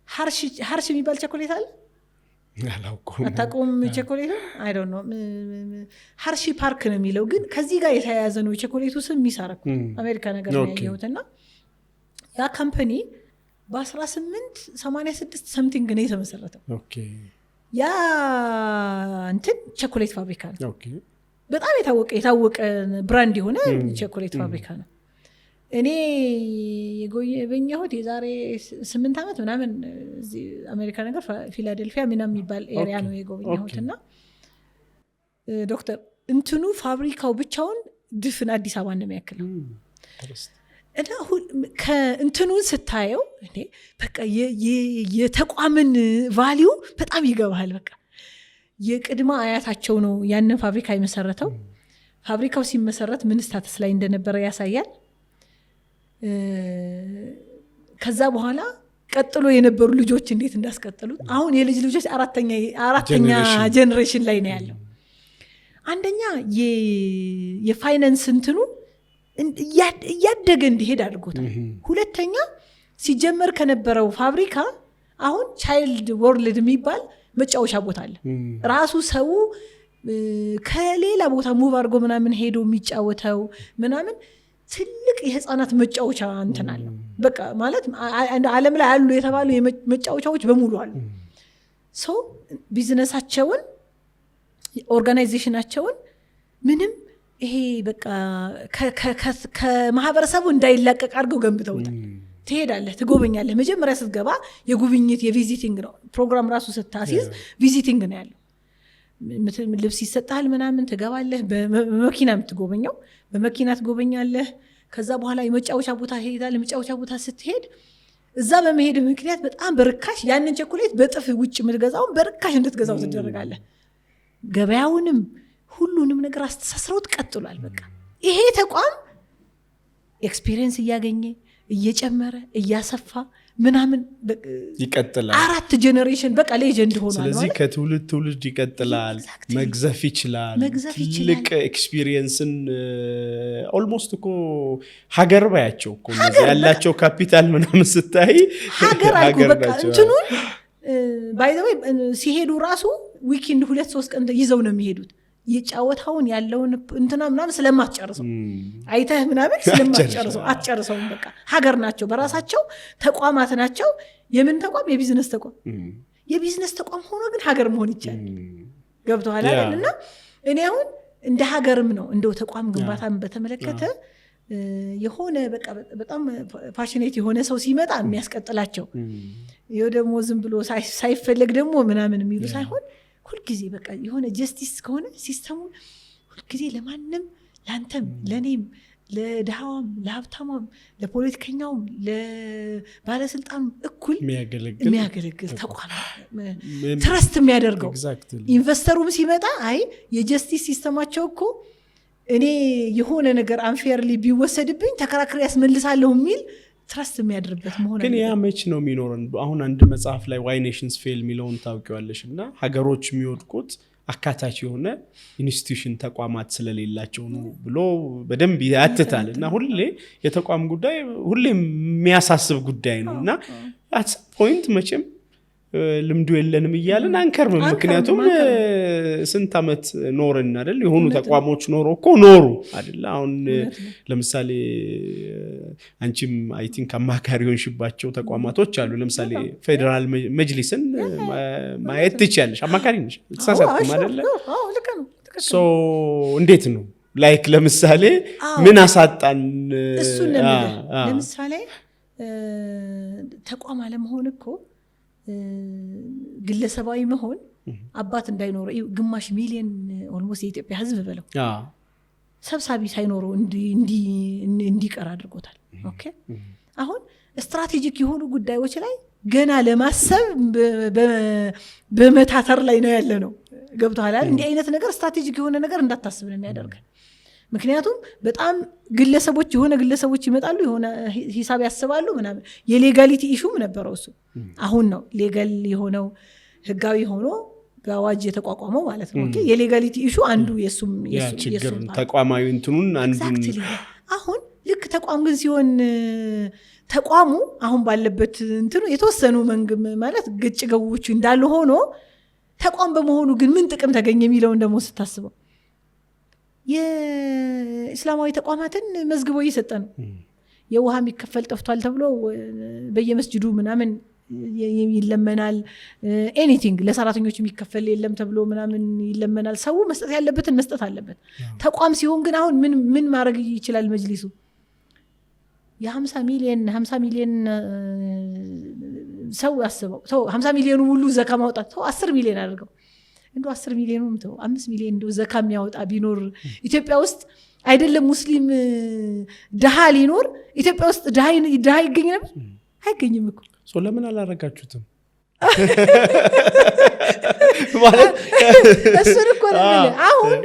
A: ሀርሽ የሚባል ቸኮሌት አለ አታውቀውም? ቸኮሌቱ አይ ዶንት ኖ ሀርሺ ፓርክ ነው የሚለው፣ ግን ከዚህ ጋር የተያያዘ ነው የቸኮሌቱ ስም የሚሳረኩ አሜሪካ ነገር ነው ያየሁትና ያ ካምፓኒ በ1886 ሰምቲንግ ነው የተመሰረተው። ያ እንትን ቸኮሌት ፋብሪካ ነው። በጣም የታወቀ ብራንድ የሆነ ቸኮሌት ፋብሪካ ነው። እኔ የጎበኘሁት የዛሬ 8 ዓመት ምናምን አሜሪካ ነገር ፊላዴልፊያ ምናምን የሚባል ኤሪያ ነው የጎበኘሁት። እና ዶክተር እንትኑ ፋብሪካው ብቻውን ድፍን አዲስ አበባ እንደሚያክለው እና እንትኑን ስታየው በቃ የተቋምን ቫሊዩ በጣም ይገባሃል። በቃ የቅድመ አያታቸው ነው ያንን ፋብሪካ የመሰረተው። ፋብሪካው ሲመሰረት ምን ስታተስ ላይ እንደነበረ ያሳያል። ከዛ በኋላ ቀጥሎ የነበሩ ልጆች እንዴት እንዳስቀጥሉት አሁን የልጅ ልጆች አራተኛ ጀነሬሽን ላይ ነው ያለው። አንደኛ የፋይናንስ እንትኑ እያደገ እንዲሄድ አድርጎታል። ሁለተኛ ሲጀመር ከነበረው ፋብሪካ አሁን ቻይልድ ወርልድ የሚባል መጫወቻ ቦታ አለ። ራሱ ሰው ከሌላ ቦታ ሙቭ አድርጎ ምናምን ሄዶ የሚጫወተው ምናምን ትልቅ የህፃናት መጫወቻ እንትን አለው። በቃ ማለት ዓለም ላይ አሉ የተባሉ መጫወቻዎች በሙሉ አሉ። ሰው ቢዝነሳቸውን ኦርጋናይዜሽናቸውን ምንም ይሄ በቃ ከማህበረሰቡ እንዳይላቀቅ አድርገው ገንብተውታል። ትሄዳለህ፣ ትጎበኛለህ። መጀመሪያ ስትገባ የጉብኝት የቪዚቲንግ ነው ፕሮግራም ራሱ ስታሲዝ ቪዚቲንግ ነው ያለው። ልብስ ይሰጣል ምናምን፣ ትገባለህ። በመኪና የምትጎበኘው በመኪና ትጎበኛለህ። ከዛ በኋላ የመጫወቻ ቦታ ሄዳለህ። የመጫወቻ ቦታ ስትሄድ እዛ በመሄድ ምክንያት በጣም በርካሽ ያንን ቸኮሌት በጥፍ ውጭ የምትገዛውን በርካሽ እንድትገዛው ትደረጋለህ። ገበያውንም ሁሉንም ነገር አስተሳስረውት ቀጥሏል። በቃ ይሄ ተቋም ኤክስፒሪየንስ እያገኘ እየጨመረ እያሰፋ ምናምን
B: ይቀጥላል።
A: 4 ጀነሬሽን በቃ ሌጀንድ ሆኗል።
B: ስለዚህ ከትውልድ ትውልድ ይቀጥላል። መግዘፍ ይችላል። ትልቅ ኤክስፒሪየንስን ኦልሞስት እኮ ሀገር ባያቸው እኮ ያላቸው ካፒታል ምናምን ስታይ
A: ሀገር አልኩ። በቃ እንትኑን ባይ ዘ ወይ ሲሄዱ ራሱ ዊኬንድ 2-3 ቀን ይዘው ነው የሚሄዱት። የጫወታውን ያለውን እንትና ምናምን ስለማትጨርሰው አይተህ ምናምን ስለማትጨርሰው አትጨርሰውም። በቃ ሀገር ናቸው፣ በራሳቸው ተቋማት ናቸው። የምን ተቋም? የቢዝነስ ተቋም። የቢዝነስ ተቋም ሆኖ ግን ሀገር መሆን ይቻላል። ገብቶሃል አይደል? እና እኔ አሁን እንደ ሀገርም ነው እንደው ተቋም ግንባታን በተመለከተ የሆነ በቃ በጣም ፓሽኔት የሆነ ሰው ሲመጣ የሚያስቀጥላቸው ይሄ ደግሞ ዝም ብሎ ሳይፈለግ ደግሞ ምናምን የሚሉ ሳይሆን ሁልጊዜ በቃ የሆነ ጀስቲስ ከሆነ ሲስተሙ ሁልጊዜ ለማንም ለአንተም ለእኔም ለድሃዋም ለሀብታሟም ለፖለቲከኛውም ለባለስልጣኑ እኩል የሚያገለግል ተቋም ትረስት የሚያደርገው ኢንቨስተሩም ሲመጣ አይ የጀስቲስ ሲስተማቸው እኮ እኔ የሆነ ነገር አንፌርሊ ቢወሰድብኝ ተከራክሬ ያስመልሳለሁ የሚል ትረስት የሚያድርበት መሆን
B: ግን ያ መች ነው የሚኖረን? አሁን አንድ መጽሐፍ ላይ ዋይ ኔሽንስ ፌል የሚለውን ታውቂዋለሽ? እና ሀገሮች የሚወድቁት አካታች የሆነ ኢንስቲትዩሽን ተቋማት ስለሌላቸው ነው ብሎ በደንብ ያትታል። እና ሁሌ የተቋም ጉዳይ ሁሌ የሚያሳስብ ጉዳይ ነው። እና አት ፖይንት መቼም ልምዱ የለንም እያለን አንከርም። ምክንያቱም ስንት ዓመት ኖርን አይደል? የሆኑ ተቋሞች ኖሮ እኮ ኖሩ አይደል? አሁን ለምሳሌ አንቺም አይ ቲንክ አማካሪ ሆንሽባቸው ተቋማቶች አሉ። ለምሳሌ ፌዴራል መጅሊስን ማየት ትችያለሽ። አማካሪ ነሽ፣ ተሳሳትኩም አይደለ? ሶ እንዴት ነው ላይክ ለምሳሌ ምን አሳጣን?
A: እሱን ለምሳሌ ተቋም አለመሆን እኮ ግለሰባዊ መሆን አባት እንዳይኖረው ግማሽ ሚሊዮን ኦልሞስት የኢትዮጵያ ሕዝብ በለው ሰብሳቢ ሳይኖረው እንዲቀር አድርጎታል። ኦኬ አሁን ስትራቴጂክ የሆኑ ጉዳዮች ላይ ገና ለማሰብ በመታተር ላይ ነው ያለ ነው። ገብቶሃል? እንዲህ አይነት ነገር ስትራቴጂክ የሆነ ነገር እንዳታስብ ነው የሚያደርገን። ምክንያቱም በጣም የሆነ ግለሰቦች ይመጣሉ፣ የሆነ ሂሳብ ያስባሉ ምናምን። የሌጋሊቲ ኢሹም ነበረው እሱ። አሁን ነው ሌጋል የሆነው ህጋዊ ሆኖ በአዋጅ የተቋቋመው ማለት ነው። የሌጋሊቲ ኢሹ አንዱ የሱም
B: ችግር ተቋማዊ እንትኑን አንዱን
A: አሁን ልክ ተቋም ግን ሲሆን ተቋሙ አሁን ባለበት እንትኑ የተወሰኑ ማለት ግጭ ገቦች እንዳሉ ሆኖ ተቋም በመሆኑ ግን ምን ጥቅም ተገኘ የሚለውን ደግሞ ስታስበው የእስላማዊ ተቋማትን መዝግቦ እየሰጠ ነው። የውሃ የሚከፈል ጠፍቷል ተብሎ በየመስጅዱ ምናምን ይለመናል። ኤኒቲንግ ለሰራተኞች የሚከፈል የለም ተብሎ ምናምን ይለመናል። ሰው መስጠት ያለበትን መስጠት አለበት። ተቋም ሲሆን ግን አሁን ምን ማድረግ ይችላል መጅሊሱ? የ50 ሚሊዮን ሰው ያስበው። ሰው 50 ሚሊዮኑ ሙሉ ዘካ ማውጣት ሰው 10 ሚሊዮን አድርገው እንዶ 10 ሚሊዮኑም ተው 5 ሚሊዮን እንዶ ዘካ የሚያወጣ ቢኖር ኢትዮጵያ ውስጥ አይደለም ሙስሊም ድሃ ሊኖር ኢትዮጵያ ውስጥ ድሃ ይገኝ ነበር? አይገኝም እኮ።
B: ለምን አላረጋችሁትም? ማለት
A: እሱን እኮ ነው አሁን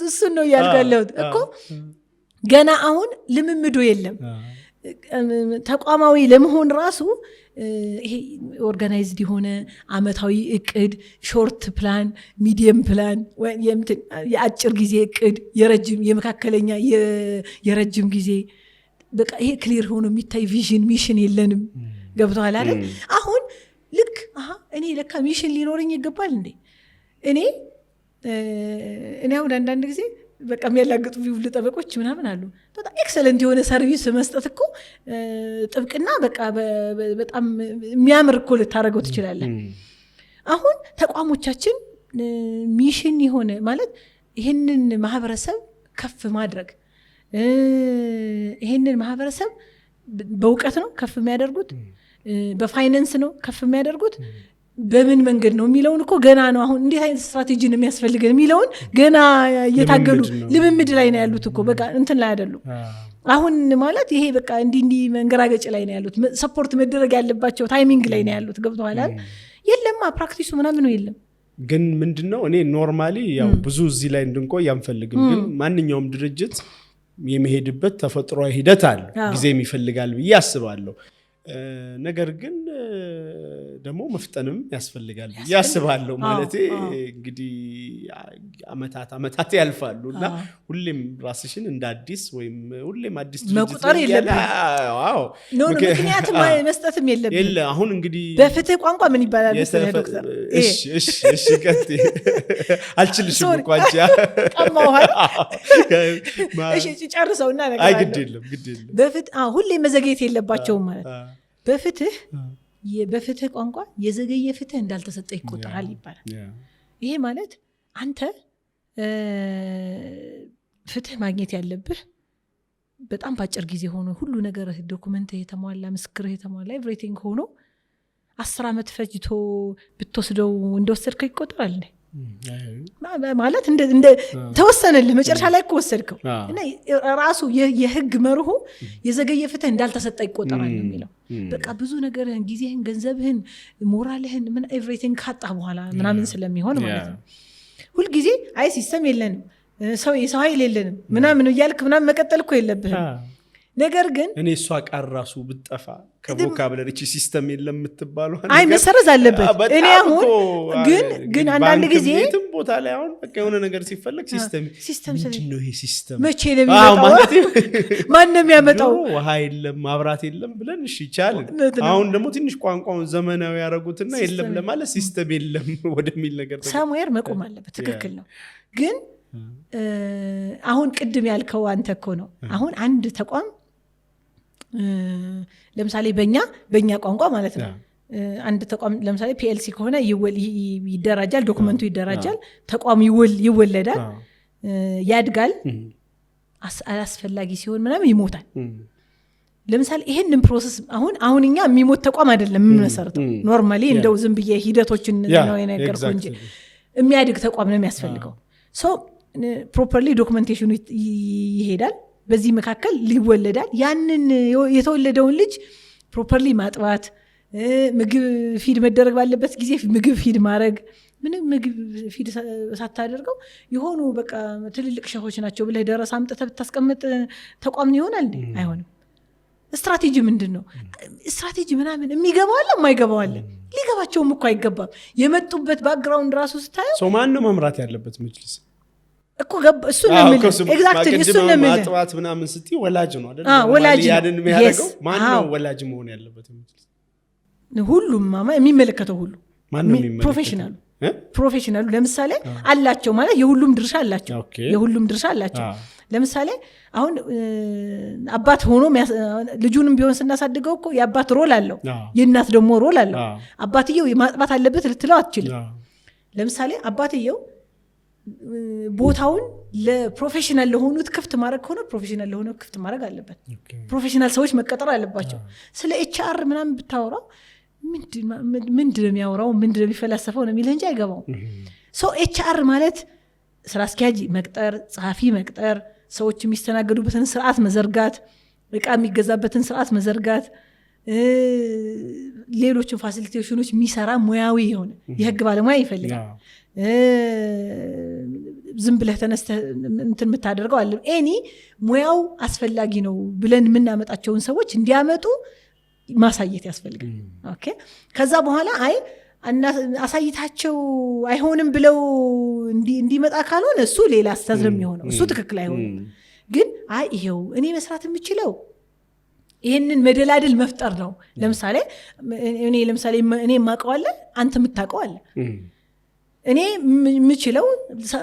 A: እሱን ነው እያልኩ ያለሁት እኮ። ገና አሁን ልምምዶ የለም። ተቋማዊ ለመሆን ራሱ ይሄ ኦርጋናይዝድ የሆነ አመታዊ እቅድ፣ ሾርት ፕላን፣ ሚዲየም ፕላን፣ የአጭር ጊዜ እቅድ፣ የረጅም የመካከለኛ የረጅም ጊዜ በቃ ይሄ ክሊር ሆኖ የሚታይ ቪዥን ሚሽን የለንም። ገብቶሃል አይደል? አሁን ልክ እኔ ለካ ሚሽን ሊኖረኝ ይገባል እንዴ? እኔ አሁን አንዳንድ ጊዜ በቃ የሚያላግጡ ቢውል ጠበቆች ምናምን አሉ። በጣም ኤክሰለንት የሆነ ሰርቪስ መስጠት እኮ ጥብቅና በቃ በጣም የሚያምር እኮ ልታደርገው ትችላለህ። አሁን ተቋሞቻችን ሚሽን የሆነ ማለት ይህንን ማህበረሰብ ከፍ ማድረግ፣ ይህንን ማህበረሰብ በእውቀት ነው ከፍ የሚያደርጉት፣ በፋይናንስ ነው ከፍ የሚያደርጉት፣ በምን መንገድ ነው የሚለውን እኮ ገና ነው። አሁን እንዴት አይነት ስትራቴጂ ነው የሚያስፈልገን የሚለውን ገና እየታገሉ ልምምድ ላይ ነው ያሉት እኮ በቃ እንትን ላይ አይደሉም። አሁን ማለት ይሄ በቃ እንዲህ መንገራገጭ ላይ ነው ያሉት። ሰፖርት መደረግ ያለባቸው ታይሚንግ ላይ ነው ያሉት። ገብቶሃል? የለማ ፕራክቲሱ ምናምን ነው የለም።
B: ግን ምንድነው እኔ ኖርማሊ ያው ብዙ እዚህ ላይ እንድንቆይ አንፈልግም። ግን ማንኛውም ድርጅት የሚሄድበት ተፈጥሯዊ ሂደት አለ፣ ጊዜም ይፈልጋል ብዬ አስባለሁ። ነገር ግን ደግሞ መፍጠንም ያስፈልጋል ብዬ አስባለሁ። ማለት እንግዲህ አመታት ያልፋሉ እና ሁሌም ራስሽን እንደ አዲስ ወይም ሁሌም አዲስ
A: መቁጠር የለብህም። ምክንያቱም መስጠትም የለብህም።
B: አሁን እንግዲህ
A: በፍትህ ቋንቋ ምን ይባላል ዶክተር?
B: እሺ ቀጥ አልችልሽም እንኳን
A: ጨርሰውና
B: ግድ የለም
A: በፍትህ ሁሌም መዘግየት የለባቸውም ማለት በፍትህ ቋንቋ የዘገየ ፍትህ እንዳልተሰጠ ይቆጠራል ይባላል። ይሄ ማለት አንተ ፍትህ ማግኘት ያለብህ በጣም በአጭር ጊዜ ሆኖ ሁሉ ነገር ዶኩመንት የተሟላ ምስክርህ የተሟላ ኤቭሪቲንግ ሆኖ 10 ዓመት ፈጅቶ ብትወስደው እንደወሰድከው ይቆጠራል ማለት ተወሰነልህ መጨረሻ ላይ እኮ ወሰድከው እና ራሱ የህግ መርሁ የዘገየ ፍትህ እንዳልተሰጠ ይቆጠራል የሚለው በቃ ብዙ ነገርህን፣ ጊዜህን፣ ገንዘብህን፣ ሞራልህን ምን ኤቭሪቲንግ ካጣ በኋላ ምናምን ስለሚሆን ማለት ነው። ሁልጊዜ አይ ሲስተም የለንም የሰው ኃይል የለንም ምናምን እያልክ ምናምን መቀጠል እኮ የለብህም። ነገር ግን
B: እኔ እሷ ቃል ራሱ ብትጠፋ ከቮካብለሪ ሲስተም የለም የምትባለው
A: አይ መሰረዝ አለበት። እኔ አሁን ግን አንዳንድ ጊዜ
B: የትም ቦታ ላይ አሁን በቃ የሆነ ነገር ሲፈለግ ሲስተም ምንድነው ይሄ ሲስተም
A: መቼ ነው የሚመጣው? ማንም ያመጣው
B: ውሃ የለም ማብራት የለም ብለን እሺ ይቻላል። አሁን ደግሞ ትንሽ ቋንቋውን ዘመናዊ ያደረጉትና የለም ለማለት ሲስተም የለም ወደሚል ነገር
A: ሳሙኤር መቆም አለበት። ትክክል ነው። ግን አሁን ቅድም ያልከው አንተ እኮ ነው አሁን አንድ ተቋም ለምሳሌ በእኛ ቋንቋ ማለት ነው አንድ ተቋም ለምሳሌ ፒኤልሲ ከሆነ ይደራጃል፣ ዶክመንቱ ይደራጃል፣ ተቋም ይወለዳል፣ ያድጋል፣ አላስፈላጊ ሲሆን ምናምን ይሞታል። ለምሳሌ ይሄንን ፕሮሰስ አሁን እኛ የሚሞት ተቋም አይደለም የምንመሰርተው። ኖርማሊ እንደው ዝም ብዬ ሂደቶችን ነው የነገርኩህ እንጂ የሚያድግ ተቋም ነው የሚያስፈልገው። ሶ ፕሮፐርሊ ዶክመንቴሽኑ ይሄዳል፣ በዚህ መካከል ሊወለዳል። ያንን የተወለደውን ልጅ ፕሮፐርሊ ማጥባት፣ ምግብ ፊድ መደረግ ባለበት ጊዜ ምግብ ፊድ ማድረግ። ምንም ምግብ ፊድ ሳታደርገው የሆኑ በቃ ትልልቅ ሸሆች ናቸው ብለህ ደረስ አምጥተህ ብታስቀምጥ ተቋም ይሆናል እንዴ? አይሆንም። ስትራቴጂ ምንድን ነው? ስትራቴጂ ምናምን የሚገባው አለ የማይገባው አለ። ሊገባቸውም እኮ አይገባም። የመጡበት ባክግራውንድ ራሱ ስታየው
B: ሰው ማን ነው መምራት ያለበት መጅልስ
A: እኮ እሱን ነው ኤግዛክትሊ እሱን ነው
B: ማጥዋት ምናምን ስትይ ወላጅ ነው አይደል? ወላጅ ያንን የሚያደርገው ማን ነው? ወላጅ መሆን ያለበት መጅልስ
A: ሁሉም የሚመለከተው ሁሉ ፕሮፌሽናሉ ለምሳሌ አላቸው ማለት የሁሉም ድርሻ አላቸው። ለምሳሌ አሁን አባት ሆኖ ልጁንም ቢሆን ስናሳድገው እኮ የአባት ሮል አለው፣ የእናት ደግሞ ሮል አለው። አባትየው ማጥባት አለበት ልትለው አትችልም። ለምሳሌ አባትየው ቦታውን ለፕሮፌሽናል ለሆኑት ክፍት ማድረግ ከሆነ ፕሮፌሽናል ለሆነው ክፍት ማድረግ አለበት። ፕሮፌሽናል ሰዎች መቀጠር አለባቸው። ስለ ኤችአር ምናምን ብታወራው ምንድነው የሚያወራው ምንድነው የሚፈላሰፈው ነው የሚልህ እንጂ አይገባው። ሶ ኤችአር ማለት ስራ አስኪያጅ መቅጠር፣ ጸሐፊ መቅጠር፣ ሰዎች የሚስተናገዱበትን ስርዓት መዘርጋት፣ እቃ የሚገዛበትን ስርዓት መዘርጋት፣ ሌሎችን ፋሲሊቴሽኖች የሚሰራ ሙያዊ የሆነ የህግ ባለሙያ ይፈልጋል። ዝም ብለህ ተነስተህ እንትን የምታደርገው አለ። ኤኒ ሙያው አስፈላጊ ነው ብለን የምናመጣቸውን ሰዎች እንዲያመጡ ማሳየት ያስፈልጋል። ኦኬ ከዛ በኋላ አይ አሳይታቸው አይሆንም ብለው እንዲመጣ ካልሆነ እሱ ሌላ አስተዝር የሚሆነው እሱ ትክክል አይሆንም። ግን አይ ይሄው እኔ መስራት የምችለው ይሄንን መደላድል መፍጠር ነው። ለምሳሌ እኔ የማውቀዋለሁ አንተ የምታውቀዋለህ። እኔ የምችለው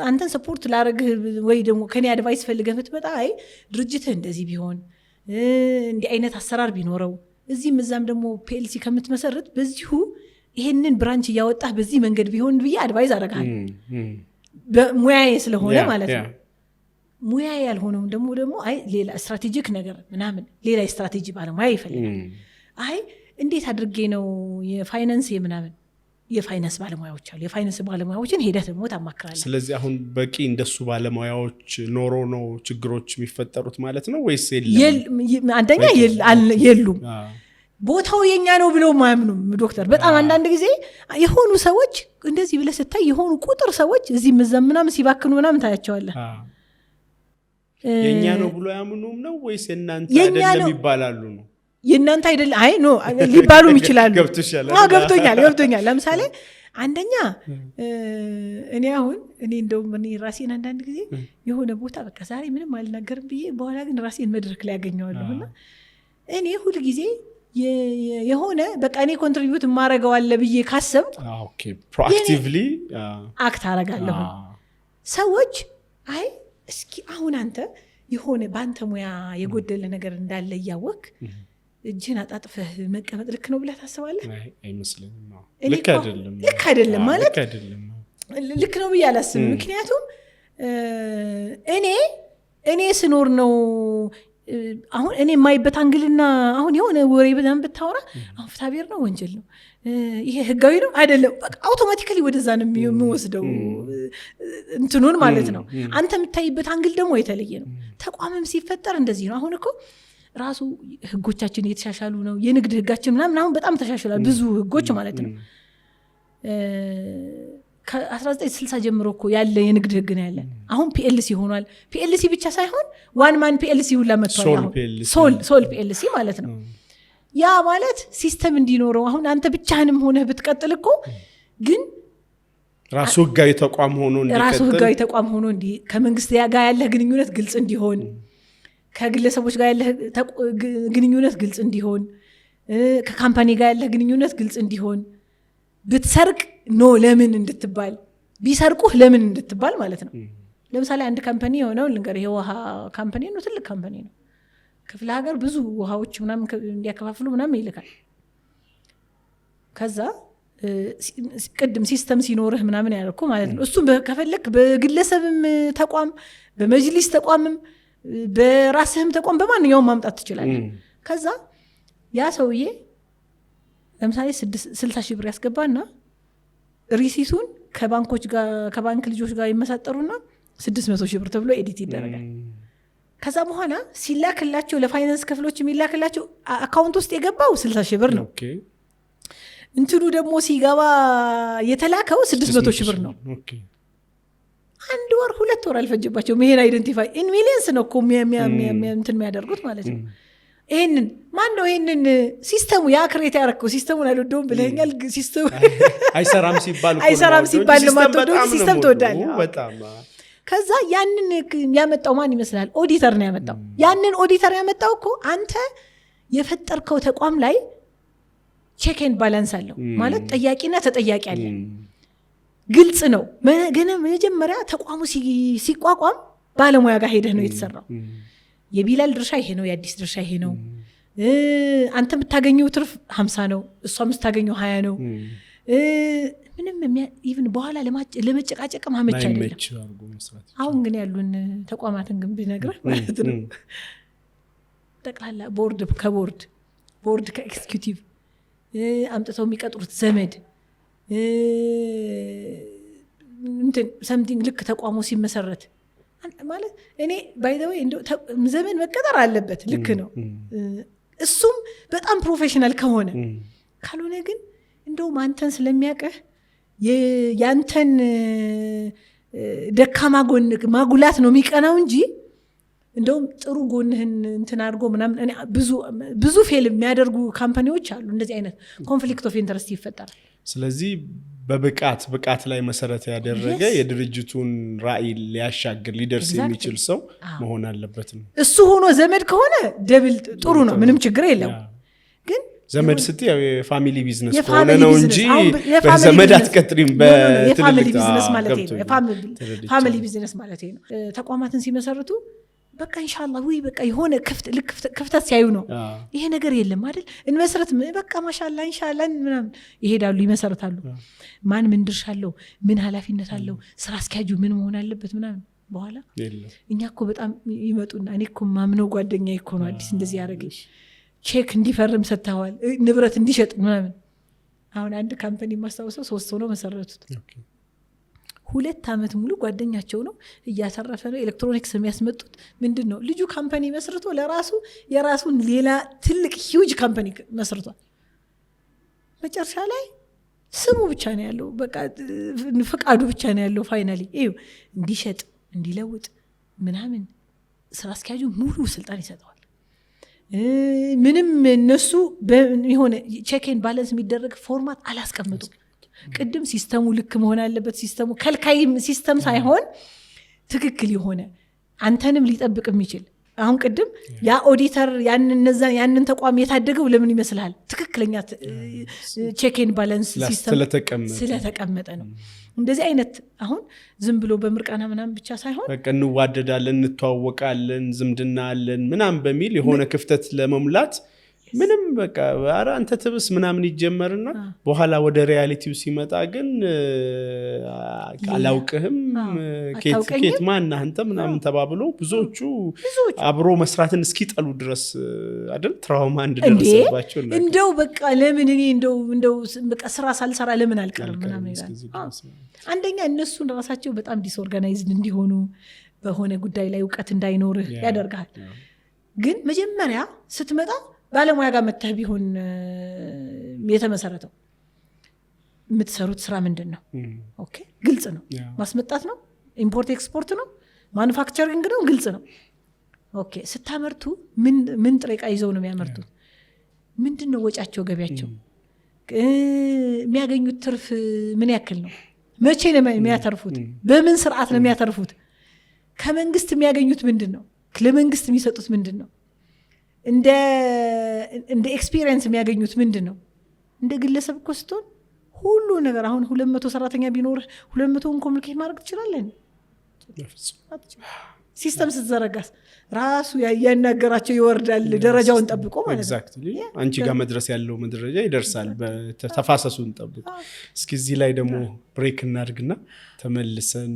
A: አንተን ሰፖርት ላደርግህ ወይ ደግሞ ከኔ አድቫይስ ፈልገህ ብትመጣ አይ ድርጅትህ እንደዚህ ቢሆን እንዲህ አይነት አሰራር ቢኖረው እዚህም እዛም ደግሞ ፒኤልሲ ከምትመሰርት በዚሁ ይሄንን ብራንች እያወጣህ በዚህ መንገድ ቢሆን ብዬ አድቫይዝ አደርጋለሁ። በሙያዬ ስለሆነ ማለት ነው። ሙያ ያልሆነው ደግሞ አይ ሌላ ስትራቴጂክ ነገር ምናምን ሌላ ስትራቴጂ ባለሙያ ይፈልጋል። አይ እንዴት አድርጌ ነው የፋይናንስ ባለሙያዎች አሉ። የፋይናንስ ባለሙያዎችን ሄደህ ደግሞ ታማክራለህ። ስለዚህ
B: አሁን በቂ እንደሱ ባለሙያዎች ኖሮ ነው ችግሮች የሚፈጠሩት ማለት ነው ወይስ የለም?
A: አንደኛ የሉም። ቦታው የኛ ነው ብለው ማያምኑም ዶክተር። በጣም አንዳንድ ጊዜ የሆኑ ሰዎች እንደዚህ ብለህ ስታይ የሆኑ ቁጥር ሰዎች እዚህ ምናምን ሲባክኑ ምናምን ታያቸዋለህ።
B: የኛ ነው ብሎ ያምኑም ነው ወይስ የናንተ አይደለም ይባላሉ ነው?
A: የናንተ አይደለም አይ ኖ ሊባሉም ይችላሉ። ገብቶኛል። ለምሳሌ አንደኛ እኔ እንደውም እኔ ራሴን አንዳንድ ጊዜ የሆነ ቦታ በቃ ዛሬ ምንም አልናገርም ብዬ በኋላ ግን ራሴን መድረክ ላይ ያገኘዋለሁና እኔ ሁል ጊዜ የሆነ በቃ እኔ ኮንትሪቢዩት ማረጋው አለ ብዬ ካሰብ
B: ፕሮአክቲቭሊ
A: አክት አረጋለሁ። ሰዎች አይ እስኪ አሁን አንተ የሆነ በአንተ ሙያ የጎደለ ነገር እንዳለ እያወቅ እጅህን አጣጥፈህ መቀመጥ ልክ ነው ብለህ ታስባለህ?
B: አይመስለኝም።
A: ልክ አይደለም ማለት ልክ ነው ብዬ አላስብም። ምክንያቱም እኔ ስኖር ነው አሁን እኔ የማይበት አንግልና አሁን የሆነ ወሬ በዛም ብታወራ አሁን ፍትሐብሔር ነው ወንጀል ነው ይሄ ህጋዊ ነው አይደለም በቃ አውቶማቲካሊ ወደዛ ነው የሚወስደው እንትኑን ማለት ነው። አንተ የምታይበት አንግል ደግሞ የተለየ ነው። ተቋምም ሲፈጠር እንደዚህ ነው። አሁን እኮ ራሱ ህጎቻችን እየተሻሻሉ ነው። የንግድ ህጋችን ምናምን አሁን በጣም ተሻሽሏል። ብዙ ህጎች ማለት ነው። ከ1960 ጀምሮ እኮ ያለ የንግድ ህግ ነው ያለ። አሁን ፒኤልሲ ሆኗል። ፒኤልሲ ብቻ ሳይሆን ዋን ማን ፒኤልሲ ሁላ መጥቷል። አሁን ሶል ፒኤልሲ ማለት ነው። ያ ማለት ሲስተም እንዲኖረው አሁን አንተ ብቻህንም ሆነህ ብትቀጥል እኮ ግን
B: ራሱ ህጋዊ
A: ተቋም ሆኖ ከመንግስት ጋር ያለህ ግንኙነት ግልጽ እንዲሆን፣ ከግለሰቦች ጋር ያለህ ግንኙነት ግልጽ እንዲሆን፣ ከካምፓኒ ጋር ያለህ ግንኙነት ግልጽ እንዲሆን፣ ብትሰርቅ ለምን እንድትባል ቢሰርቁህ ለምን እንድትባል ማለት ነው። ለምሳሌ አንድ ካምፓኒ የሆነው ልንገርህ፣ የውሃ ካምፓኒ ነው፣ ትልቅ ካምፓኒ ነው። ክፍለ ሀገር ብዙ ውሃዎች ምናምን እንዲያከፋፍሉ ምናምን ይልካል። ከዛ ቅድም ሲስተም ሲኖርህ ምናምን ያደርኩ ማለት ነው። እሱም ከፈለክ በግለሰብም ተቋም በመጅሊስ ተቋምም በራስህም ተቋም በማንኛውም ማምጣት ትችላለህ። ከዛ ያ ሰውዬ ለምሳሌ 60 ሺህ ብር ያስገባና ሪሲቱን ከባንክ ልጆች ጋር ይመሳጠሩና 600 ሺህ ብር ተብሎ ኤዲት ይደረጋል። ከዛ በኋላ ሲላክላቸው ለፋይናንስ ክፍሎች የሚላክላቸው አካውንት ውስጥ የገባው 60 ሺህ ብር ነው። እንትኑ ደግሞ ሲገባ የተላከው 600 ሺህ ብር ነው። 1 ወር 2 ወር አልፈጀባቸውም። ይሄን አይደንቲፋይ ኢን ሚሊየንስ ነው እኮ እንትን የሚያደርጉት ማለት ነው። ይሄንን ማን ነው ይሄንን ሲስተሙ ያክሬት ያረከው? ሲስተሙን አልወደውም ብለኛል። ሲስተሙ አይሰራም ሲባል ነው ማጥቶ ሲስተም ተወዳለ በጣም። ከዛ ያንን ያመጣው ማን ይመስላል? ኦዲተር ነው ያመጣው። ያንን ኦዲተር ያመጣው እኮ አንተ የፈጠርከው ተቋም ላይ ቼክ ኤንድ ባላንስ አለው ማለት ጠያቂና ተጠያቂ አለ። ግልጽ ነው። ገና መጀመሪያ ተቋሙ ሲቋቋም ባለሙያ ጋር ሄደህ ነው የተሰራው። የቢላል ድርሻ ይሄ ነው፣ የአዲስ ድርሻ ይሄ ነው። አንተ የምታገኘው ትርፍ 50 ነው፣ እሷ የምታገኘው 20 ነው። ምንም ኢቭን በኋላ ለመጨቃጨቅ ማመቻ አይደለም። አሁን ግን ያሉን ተቋማትን ግን ብነግርህ ማለት ነው ጠቅላላ ቦርድ ከኤክስኪዩቲቭ አምጥተው የሚቀጥሩት ዘመድ ሰምቲንግ ልክ ተቋሙ ሲመሰረት ማለት እኔ ባይ ዘ ዌይ ዘመን መቀጠር አለበት፣ ልክ ነው። እሱም በጣም ፕሮፌሽናል ከሆነ ካልሆነ ግን እንደውም አንተን ስለሚያውቅህ ያንተን ደካማ ጎን ማጉላት ነው የሚቀናው እንጂ እንደውም ጥሩ ጎንህን እንትን አድርጎ ምናምን ብዙ ፌል የሚያደርጉ ካምፓኒዎች አሉ። እንደዚህ አይነት ኮንፍሊክት ኦፍ ኢንተረስት ይፈጠራል።
B: ስለዚህ ብቃት ላይ መሰረት ያደረገ የድርጅቱን ራዕይ ሊያሻግር ሊደርስ የሚችል ሰው መሆን አለበት ነው።
A: እሱ ሆኖ ዘመድ ከሆነ ደብል ጥሩ ነው፣ ምንም ችግር የለም። ግን
B: ዘመድ ስትይ ያው የፋሚሊ ቢዝነስ ከሆነ ነው እንጂ በዘመድ አትቀጥሪም።
A: የፋሚሊ ቢዝነስ ማለት ነው። ፋሚሊ ቢዝነስ ማለት ነው። ተቋማትን ሲመሰርቱ በቃ ኢንሻአላህ ወይ በቃ የሆነ ክፍተት ሲያዩ ነው ይሄ ነገር የለም አይደል እንመስረት በቃ ማሻአላህ ኢንሻአላህ ምናምን ይሄዳሉ፣ ይመሰርታሉ። ማን ምን ድርሻ አለው፣ ምን ኃላፊነት አለው፣ ስራ አስኪያጁ ምን መሆን አለበት ምናምን። በኋላ እኛ እኮ በጣም ይመጡና እኔ እኮ ማምነው ጓደኛዬ እኮ ነው አዲስ እንደዚህ ያደረገኝ ቼክ እንዲፈርም ሰጥተዋል፣ ንብረት እንዲሸጥ ምናምን። አሁን አንድ ካምፓኒ ማስታወሰው 3 ሆነው መሰረቱት። 2 ዓመት ሙሉ ጓደኛቸው ነው፣ እያተረፈ ነው። ኤሌክትሮኒክስ የሚያስመጡት ምንድነው? ልጁ ካምፓኒ መስርቶ ለራሱ የራሱን ሌላ ትልቅ ሂውጅ ካምፓኒ መስርቷል። መጨረሻ ላይ ስሙ ብቻ ነው ያለው፣ በቃ ፍቃዱ ብቻ ነው ያለው። ፋይናሊ ይኸው እንዲሸጥ እንዲለውጥ ምናምን ስራ አስኪያጁ ሙሉ ስልጣን ይሰጠዋል። ምንም እነሱ የሆነ ቼክን ባላንስ የሚደረግ ፎርማት አላስቀምጡም። ቅድም ሲስተሙ ልክ መሆን አለበት። ሲስተሙ ከልካይ ሲስተም ሳይሆን ትክክል የሆነ አንተንም ሊጠብቅ የሚችል። አሁን ቅድም ያ ኦዲተር ያንን ተቋም የታደገው ለምን ይመስልሃል? ትክክለኛ ቼክን ባላንስ ሲስተም ስለተቀመጠ ነው። እንደዚህ አይነት አሁን ዝም ብሎ በምርቃና ምናምን ብቻ ሳይሆን
B: በቃ እንዋደዳለን፣ እንተዋወቃለን፣ ዝምድና አለን ምናምን በሚል የሆነ ክፍተት ለመሙላት ምንም በቃ ኧረ አንተ ትብስ ምናምን ይጀመርና በኋላ ወደ ሪያሊቲው ሲመጣ ግን አላውቅህም ኬት ማን አንተ ምናምን ተባብሎ ብዙዎቹ አብሮ መስራትን እስኪጠሉ ድረስ አይደል ትራውማ እንደደረሰባቸው
A: እንደው በቃ ለምን እኔ እንደው በቃ ስራ ሳልሰራ ለምን አልቀርም ምናምን ይላል። አንደኛ እነሱን ራሳቸው በጣም ዲስኦርጋናይዝድ እንዲሆኑ በሆነ ጉዳይ ላይ እውቀት እንዳይኖርህ ያደርጋል። ግን መጀመሪያ ስትመጣ ባለሙያ ጋር መተህ ቢሆን የተመሰረተው የምትሰሩት ስራ ምንድን ነው? ኦኬ ግልጽ ነው። ማስመጣት ነው፣ ኢምፖርት ኤክስፖርት ነው፣ ማኑፋክቸሪንግ ነው፣ ግልጽ ነው። ኦኬ ስታመርቱ ምን ጥሬ ዕቃ ይዘው ነው የሚያመርቱት? ምንድን ነው ወጫቸው፣ ገቢያቸው፣ የሚያገኙት ትርፍ ምን ያክል ነው? መቼ ነው የሚያተርፉት? በምን ስርዓት ነው የሚያተርፉት? ከመንግስት የሚያገኙት ምንድን ነው? ለመንግስት የሚሰጡት ምንድን ነው? እንደ ኤክስፒሪየንስ የሚያገኙት ምንድን ነው? እንደ ግለሰብ እኮ ስትሆን ሁሉ ነገር አሁን 200 ሰራተኛ ቢኖር 200ን ኮሚኒኬት ማድረግ ትችላለን። ሲስተም ስትዘረጋስ ራሱ ያናገራቸው ይወርዳል፣ ደረጃውን ጠብቆ ማለት ነው።
B: ኤግዛክትሊ አንቺ ጋር መድረስ ያለው ደረጃ ይደርሳል፣ ተፋሰሱን ጠብቆ። እስኪ እዚህ ላይ ደግሞ ብሬክ እናድርግና ተመልሰን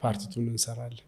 B: ፓርቲቱን እንሰራለን።